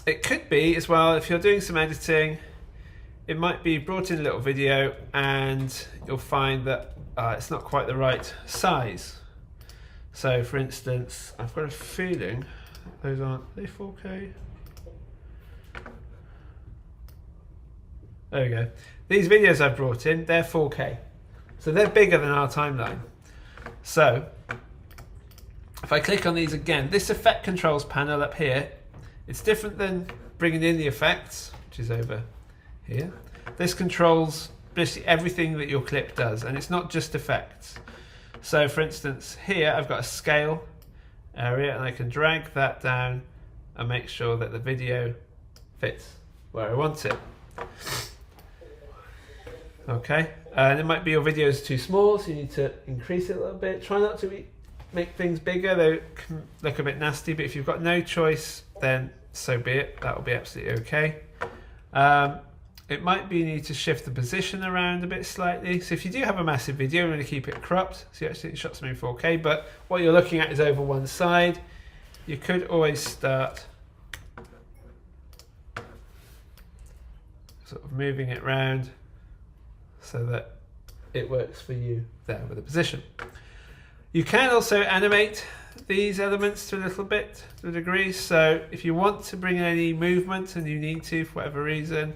It could be as well, if you're doing some editing, it might be brought in a little video and you'll find that it's not quite the right size. So for instance, I've got a feeling those aren't they 4K? There we go. These videos I've brought in, they're 4K. So they're bigger than our timeline. So if I click on these again, this effect controls panel up here, it's different than bringing in the effects, which is over here. This controls basically everything that your clip does, and it's not just effects. So for instance, here I've got a scale area, and I can drag that down and make sure that the video fits where I want it. Okay, and it might be your video is too small, so you need to increase it a little bit. Try not to make things bigger, they can look a bit nasty, but if you've got no choice, then so be it, that will be absolutely okay. It might be you need to shift the position around a bit slightly. So if you do have a massive video, I'm going to keep it cropped, so you actually shot something in 4K, but what you're looking at is over one side. You could always start sort of moving it around so that it works for you there with the position. You can also animate these elements to a little bit, to a degree, so if you want to bring in any movement and you need to for whatever reason,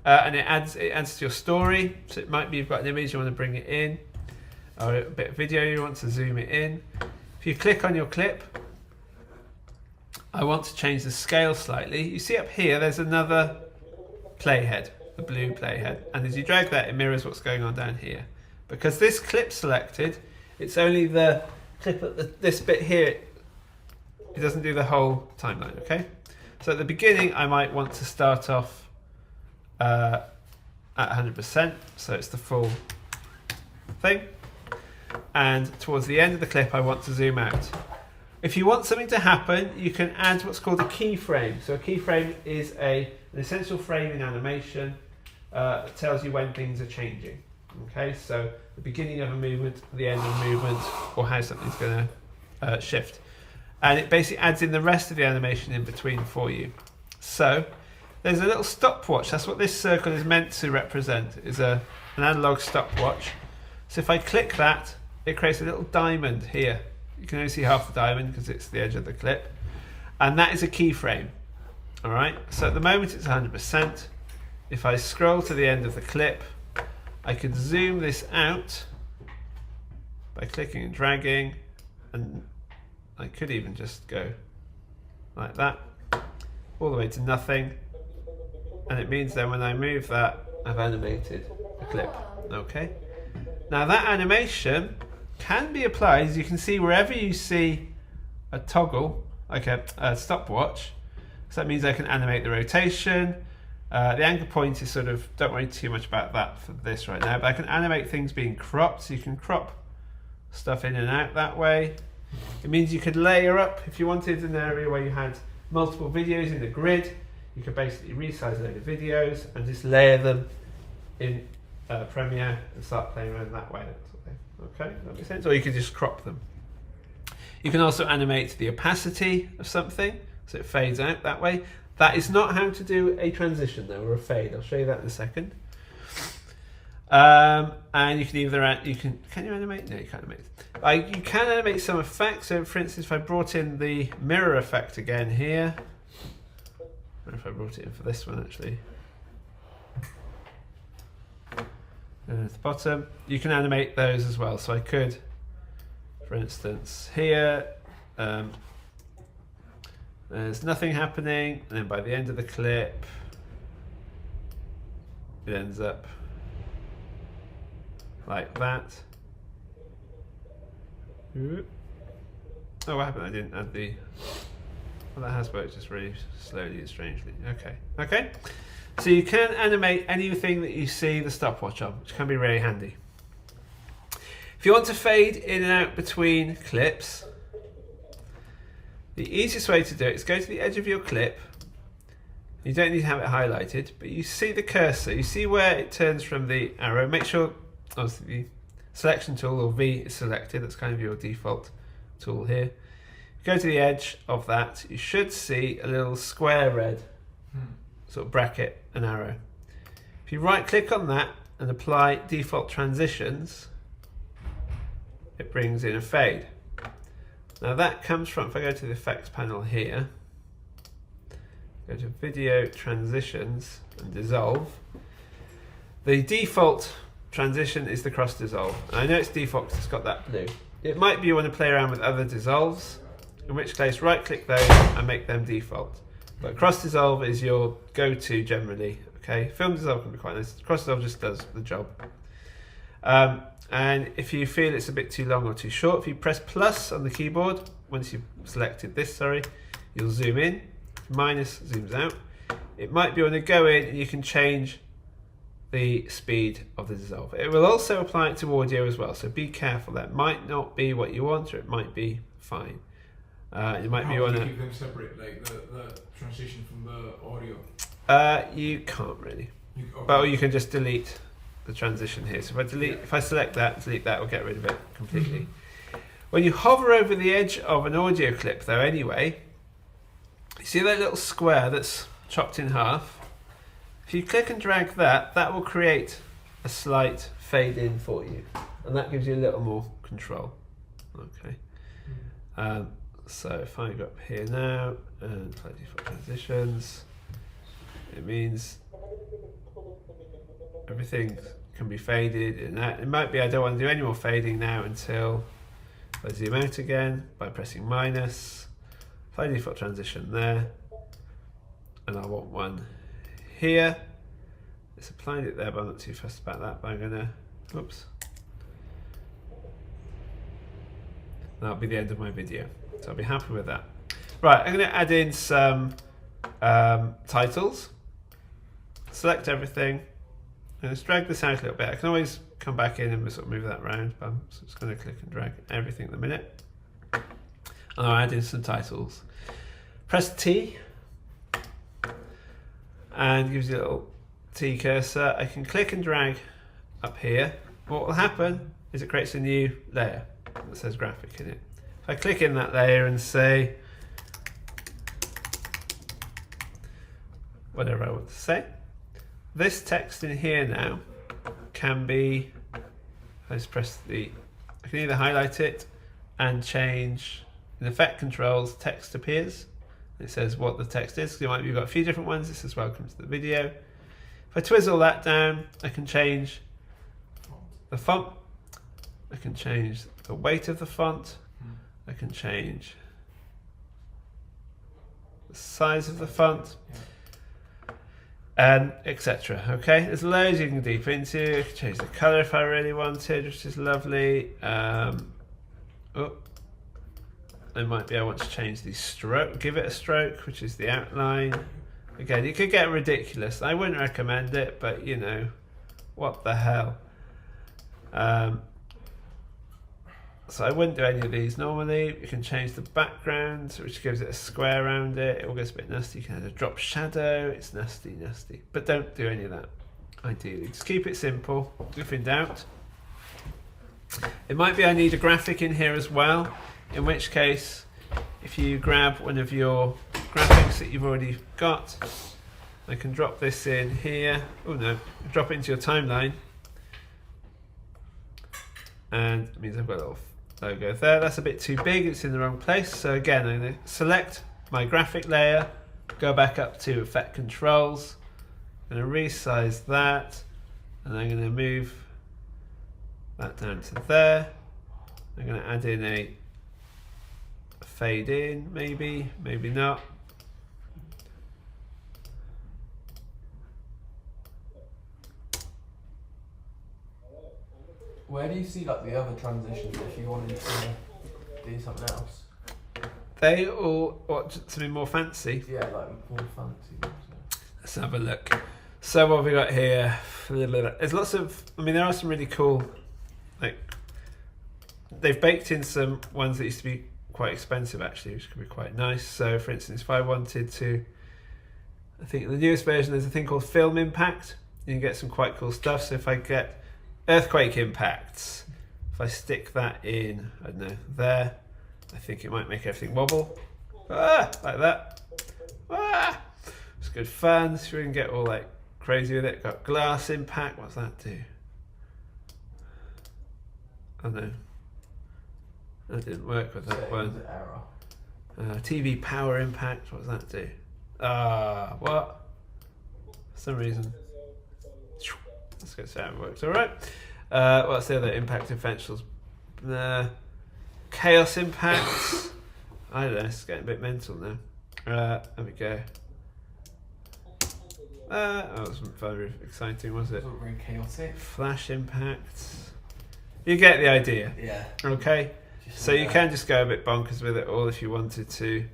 and it adds to your story, so it might be you've got an image you want to bring it in, or a bit of video you want to zoom it in. If you click on your clip, I want to change the scale slightly. You see up here there's another playhead, the blue playhead, and as you drag that, it mirrors what's going on down here. Because this clip selected, it's only the clip at this bit here, it doesn't do the whole timeline, okay? So at the beginning I might want to start off at 100%, so it's the full thing, and towards the end of the clip I want to zoom out. If you want something to happen, you can add what's called a keyframe. So a keyframe is an essential frame in animation that tells you when things are changing. Okay, so the beginning of a movement, the end of a movement, or how something's going to shift. And it basically adds in the rest of the animation in between for you. So there's a little stopwatch. That's what this circle is meant to represent, is an analog stopwatch. So if I click that, it creates a little diamond here. You can only see half the diamond because it's the edge of the clip. And that is a keyframe. All right, so at the moment it's 100%. If I scroll to the end of the clip, I could zoom this out by clicking and dragging, and I could even just go like that, all the way to nothing. And it means then when I move that, I've animated the clip. Okay. Now that animation can be applied, as you can see, wherever you see a toggle, like a stopwatch. So that means I can animate the rotation. The anchor point is sort of, don't worry too much about that for this right now, but I can animate things being cropped, so you can crop stuff in and out that way. It means you could layer up, if you wanted an area where you had multiple videos in a grid, you could basically resize a load of videos and just layer them in Premiere and start playing around that way. Okay, that makes sense? Or you could just crop them. You can also animate the opacity of something, so it fades out that way. That is not how to do a transition though, or a fade. I'll show you that in a second. And you can either, can you animate? No, you can't animate. You can animate some effects. So for instance, if I brought in the mirror effect again here, or if I brought it in for this one actually, and at the bottom, you can animate those as well. So I could, for instance, here, there's nothing happening, and then by the end of the clip, it ends up like that. Oh, what happened? I didn't add the. Well, that has worked just really slowly and strangely. Okay. Okay. So you can animate anything that you see the stopwatch on, which can be really handy. If you want to fade in and out between clips, the easiest way to do it is go to the edge of your clip. You don't need to have it highlighted, but you see the cursor. You see where it turns from the arrow. Make sure, obviously, the selection tool, or V, is selected. That's kind of your default tool here. Go to the edge of that. You should see a little square red sort of bracket, an arrow. If you right click on that and apply default transitions, it brings in a fade. Now that comes from, if I go to the effects panel here, go to video transitions and dissolve, the default transition is the cross dissolve. And I know it's default because it's got that blue. It might be you want to play around with other dissolves, in which case right click those and make them default. But cross dissolve is your go-to generally. Okay, film dissolve can be quite nice. Cross dissolve just does the job. And if you feel it's a bit too long or too short, if you press plus on the keyboard, once you've selected this, you'll zoom in. Minus zooms out. It might be when you go in and you can change the speed of the dissolve. It will also apply it to audio as well, so be careful. That might not be what you want, or it might be fine. It might How be do on you a. keep them separate, like the transition from the audio? You can't really, Okay. but you can just delete the transition here. So if I select that, delete that, or get rid of it completely. When you hover over the edge of an audio clip, though, anyway, you see that little square that's chopped in half? If you click and drag that, that will create a slight fade in for you, and that gives you a little more control. Okay. So if I go up here now and apply default transitions, it means everything can be faded in that. It might be I don't want to do any more fading now until I zoom out again by pressing minus, apply default transition there, and I want one here. It's applied it there, but I'm not too fussed about that. But I'm gonna, oops. That'll be the end of my video. So I'll be happy with that. Right, I'm going to add in some titles. Select everything. And just drag this out a little bit. I can always come back in and sort of move that around, but I'm just going to click and drag everything at the minute. And I'll add in some titles. Press T, and it gives you a little T cursor. I can click and drag up here. What will happen is it creates a new layer that says graphic in it. If I click in that layer and say whatever I want to say, this text in here now can be, I just press I can either highlight it and change in effect controls, text appears, It says what the text is. You've got a few different ones. This is welcome to the video. If I twizzle that down, I can change the font. I can change the weight of the font. I can change the size of the font, and etc. Okay, there's loads you can deep into. I can change the color if I really wanted, which is lovely. I want to change the stroke, give it a stroke, which is the outline. Again, you could get ridiculous. I wouldn't recommend it, but you know, what the hell. So I wouldn't do any of these normally. You can change the background, which gives it a square around it. It all gets a bit nasty. You can add a drop shadow. It's nasty. But don't do any of that, ideally. Just keep it simple, if in doubt. It might be I need a graphic in here as well, in which case, if you grab one of your graphics that you've already got, I can drop this in here. Oh no, drop it into your timeline. And it means I've got a little logo there. That's a bit too big, it's in the wrong place. So again, I'm going to select my graphic layer, go back up to Effect Controls, I'm going to resize that, and I'm going to move that down to there. I'm going to add in a fade in, maybe not. Where do you see like the other transitions if you wanted to do something else? They all want to be more fancy. Yeah, like more fancy. So. Let's have a look. So what have we got here? There's lots of, there are some really cool, like, they've baked in some ones that used to be quite expensive actually, which could be quite nice. So for instance, if I wanted to, I think the newest version, there's a thing called Film Impact. You can get some quite cool stuff. So if I get earthquake impacts, if I stick that in, I don't know, there, I think it might make everything wobble. Like that. It's good fun. So we can get all like crazy with it. Got glass impact. What's that do? Oh no, that didn't work with that one. Error. TV power impact. What does that do? What? For some reason. Let's go see how it works. All right. What's the other impact differentials? Chaos impacts. I don't know. It's getting a bit mental now. There we go. That wasn't very exciting, was it? It wasn't very chaotic. Flash impacts. You get the idea. Yeah. Okay. Just So you can just go a bit bonkers with it all if you wanted to.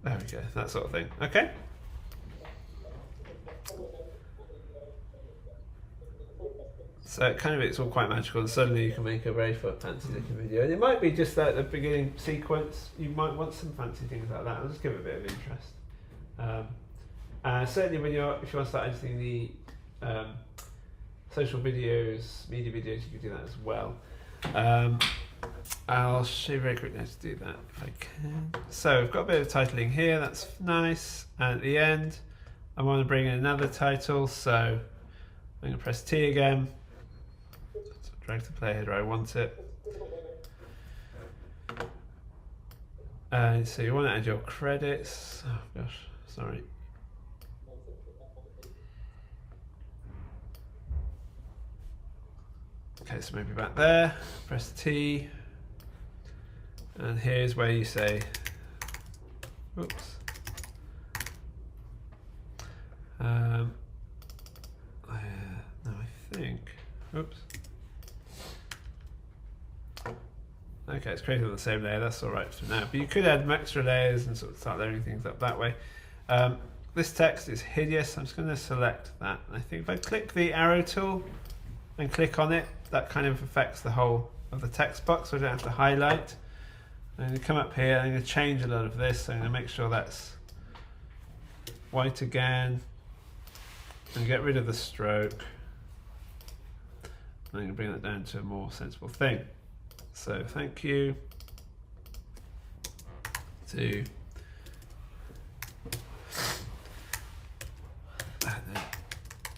There we go, that sort of thing. Okay. So it's all quite magical, and suddenly you can make a very fancy looking video. And it might be just like the beginning sequence. You might want some fancy things like that. I'll just give it a bit of interest. Certainly, if you want to start editing the social videos, media videos, you can do that as well. I'll show you very quickly how to do that if I can. So I've got a bit of titling here, that's nice. And at the end, I want to bring in another title, so I'm going to press T again. So drag the playhead where I want it. And so you want to add your credits. Oh gosh, sorry. Okay, so maybe back there, press T, and here's where you say, oops. No, I think, oops. Okay, it's created on the same layer, that's all right for now. But you could add extra layers and sort of start layering things up that way. This text is hideous, I'm just going to select that. I think if I click the arrow tool and click on it, that kind of affects the whole of the text box, so I don't have to highlight. I'm going to come up here, I'm going to change a lot of this, so I'm going to make sure that's white again, and get rid of the stroke. I'm going to bring that down to a more sensible thing. So thank you to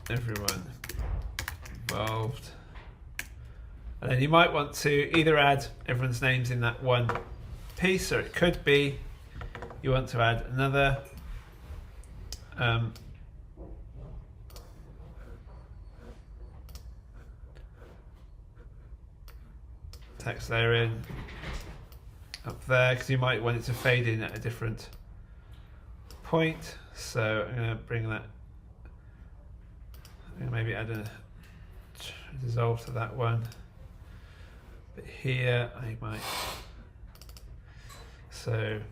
everyone involved And then you might want to either add everyone's names in that one piece, or it could be you want to add another text layer in up there, because you might want it to fade in at a different point. So I'm going to bring that, I'm going to maybe add a dissolve to that one. But here I might, so there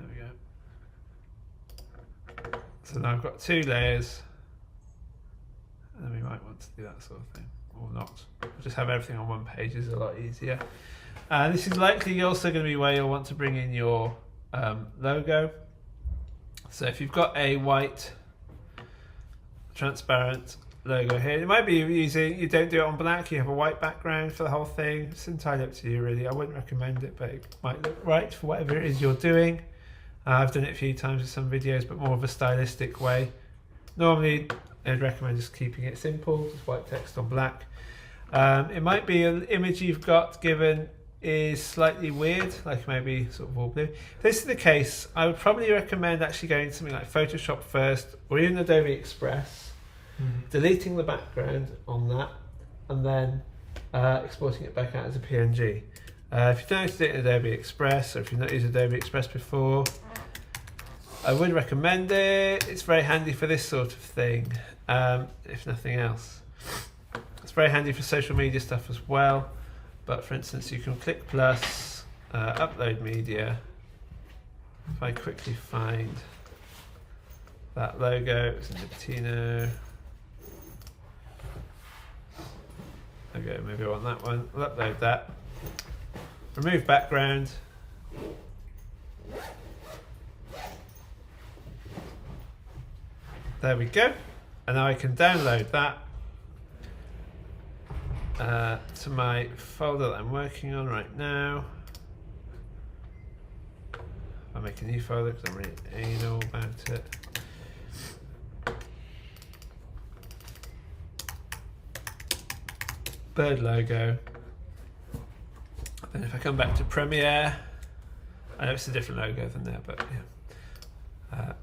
we go. So now I've got 2 layers, and then we might want to do that sort of thing, or not. Just have everything on one page is a lot easier. This is likely also going to be where you'll want to bring in your logo. So if you've got a white transparent logo here, it might be using, you don't do it on black, you have a white background for the whole thing. It's entirely up to you really. I wouldn't recommend it, but it might look right for whatever it is you're doing. I've done it a few times with some videos, but more of a stylistic way. Normally I'd recommend just keeping it simple, just white text on black. It might be an image you've got given is slightly weird, like maybe sort of all blue. If this is the case, I would probably recommend actually going to something like Photoshop first, or even Adobe Express, deleting the background on that, and then exporting it back out as a PNG. If you've noticed it in Adobe Express, or if you've not used Adobe Express before, I would recommend it. It's very handy for this sort of thing, if nothing else. It's very handy for social media stuff as well. But for instance, you can click plus, upload media. If I quickly find that logo, it's in Niptino. Okay, maybe I want that one. I'll upload that. Remove background. There we go. And now I can download that to my folder that I'm working on right now. I'll make a new folder because I'm really anal about it. Bird logo. Then if I come back to Premiere, I know it's a different logo than there, but yeah,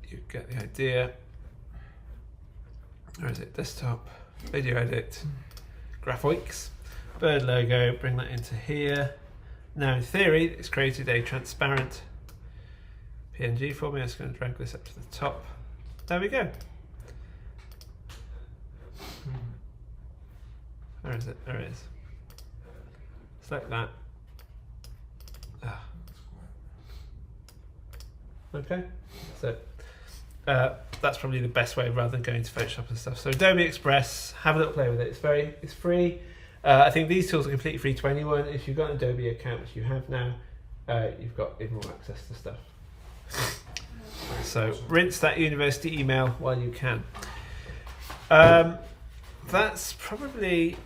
you get the idea. Where is it? Desktop, video edit, graphics, bird logo, bring that into here. Now in theory, it's created a transparent PNG for me. I'm just going to drag this up to the top. There we go. Where is it? There it is. Select that. Okay, so that's probably the best way rather than going to Photoshop and stuff. So Adobe Express, have a little play with it. It's free. I think these tools are completely free to anyone. If you've got an Adobe account, which you have now, you've got even more access to stuff. So rinse that university email while you can. That's probably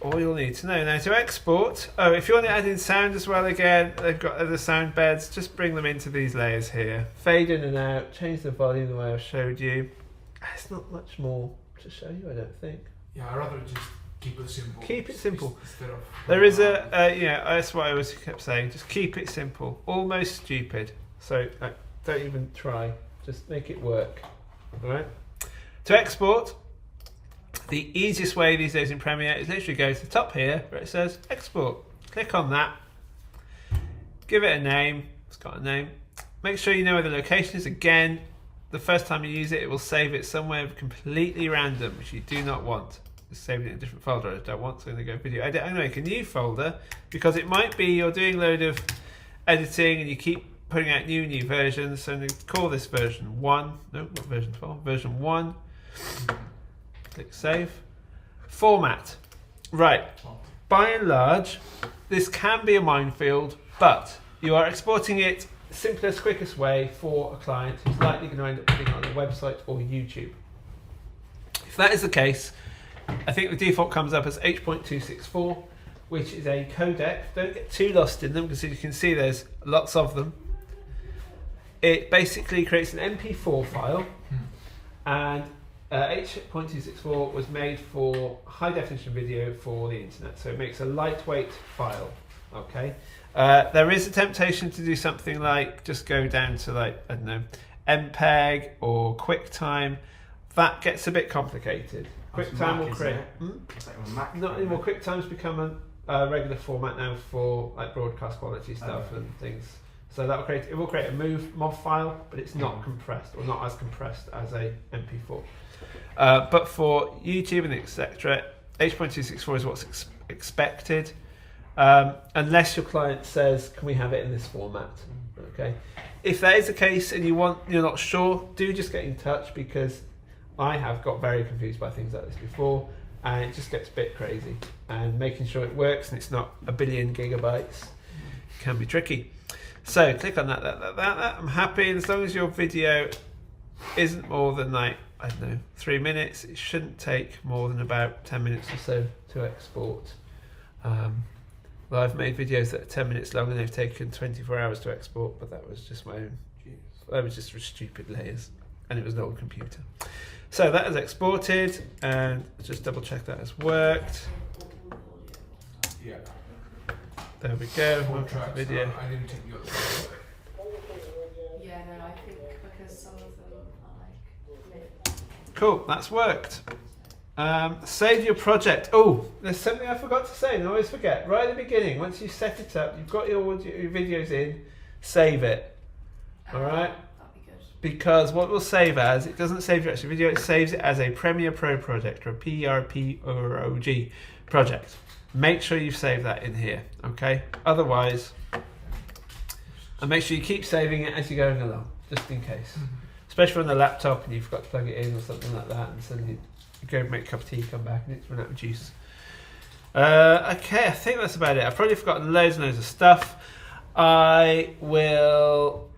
all you'll need to know. Now to export, if you want to add in sound as well, again, they've got other sound beds, just bring them into these layers here. Fade in and out, change the volume the way I've showed you. It's not much more to show you, I don't think. Yeah, I'd rather just keep it simple. Keep it simple. Instead of There is that's what I always kept saying, just keep it simple, almost stupid. So don't even try, just make it work, all right? To export, the easiest way these days in Premiere is literally go to the top here where it says export. Click on that. Give it a name. It's got a name. Make sure you know where the location is. Again, the first time you use it, it will save it somewhere completely random, which you do not want. Just save it in a different folder. I don't want, so I'm going to go video edit. I'm going to make a new folder because it might be you're doing a load of editing and you keep putting out new versions. So I'm going to call this version 1. No, not version 12. Version 1. Click save. Format. Right. By and large, this can be a minefield, but you are exporting it simplest, quickest way for a client who's likely going to end up putting it on a website or YouTube. If that is the case, I think the default comes up as H.264. which is a codec. Don't get too lost in them because as you can see there's lots of them. It basically creates an MP4 file, and H.264 was made for high definition video for the internet, so it makes a lightweight file. Okay, there is a temptation to do something like just go down to like, I don't know, MPEG or QuickTime. That gets a bit complicated. QuickTime will create. It's like a Mac. Not anymore. QuickTime's become a regular format now for like broadcast quality stuff and things. So that will create a MOV file, but it's not compressed, or not as compressed as a MP4. But for YouTube and etc., H.264 is what's expected, unless your client says, "Can we have it in this format?" Okay. If that is the case and you're not sure, do just get in touch, because I have got very confused by things like this before, and it just gets a bit crazy. And making sure it works and it's not a billion gigabytes can be tricky. So click on that. I'm happy, and as long as your video isn't more than like, I don't know, 3 minutes, it shouldn't take more than about 10 minutes or so to export. Well, I've made videos that are 10 minutes long and they've taken 24 hours to export, but that was just my own. That was just for stupid layers, and it was an old computer. So that is exported, and just double check that has worked. Yeah. There we go. Four Welcome to tracks. video. I didn't take the other one. Yeah, no, I think because some of them are like. Cool, that's worked. Save your project. Oh, there's something I forgot to say, and I always forget. Right at the beginning, once you set it up, you've got your videos in, save it. All right? That'd be good. Because what we'll save as, it doesn't save your actual video, it saves it as a Premiere Pro project, or a PRPROG project. Make sure you save that in here, okay? Otherwise, and make sure you keep saving it as you're going along, just in case. Especially on the laptop and you've got to plug it in or something like that, and suddenly you go make a cup of tea, come back, and it's run out of juice. Okay, I think that's about it. I've probably forgotten loads and loads of stuff. I will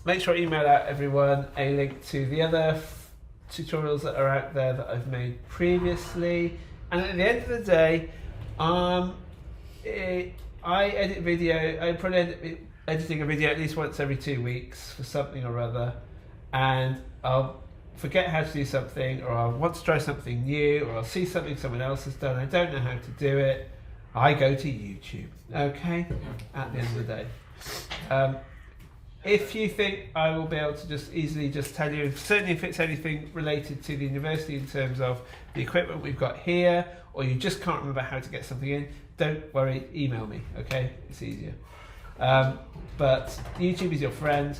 make sure I email out everyone a link to the other tutorials that are out there that I've made previously. And at the end of the day, I edit video. I probably end up editing a video at least once every 2 weeks for something or other, and I'll forget how to do something, or I'll want to try something new, or I'll see something someone else has done. I don't know how to do it. I go to YouTube. Okay, at the end of the day. If you think I will be able to just easily just tell you, certainly if it's anything related to the university in terms of the equipment we've got here, or you just can't remember how to get something in, don't worry, email me, okay? It's easier. But YouTube is your friend,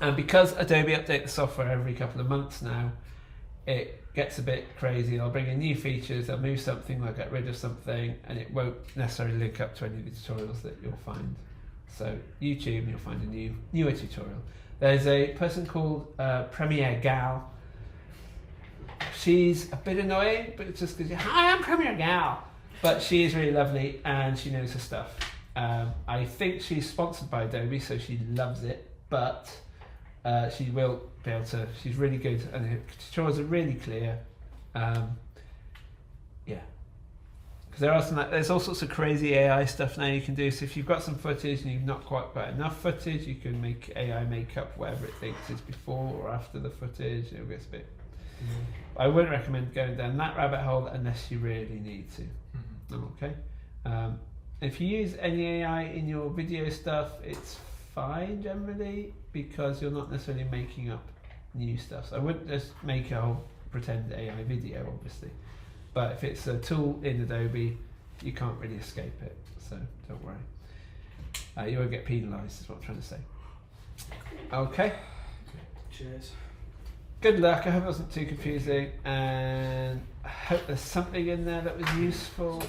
and because Adobe update the software every couple of months now, it gets a bit crazy. I'll bring in new features, I'll move something, I'll get rid of something, and it won't necessarily link up to any of the tutorials that you'll find. So YouTube, you'll find a newer tutorial. There's a person called Premiere Gal. She's a bit annoying, but it's just because hi, I'm Premiere Gal. But she is really lovely and she knows her stuff. I think she's sponsored by Adobe, so she loves it. But she will be able to. She's really good, and her tutorials are really clear. Yeah. Because there's all sorts of crazy AI stuff now you can do. So if you've got some footage and you've not quite got enough footage, you can make AI make up whatever it thinks is before or after the footage. It gets a bit. I wouldn't recommend going down that rabbit hole unless you really need to. Okay. If you use any AI in your video stuff, it's fine generally, because you're not necessarily making up new stuff. So I wouldn't just make a whole pretend AI video, obviously. But if it's a tool in Adobe, you can't really escape it. So don't worry. You won't get penalised, is what I'm trying to say. Okay. Cheers. Good luck. I hope it wasn't too confusing, and I hope there's something in there that was useful.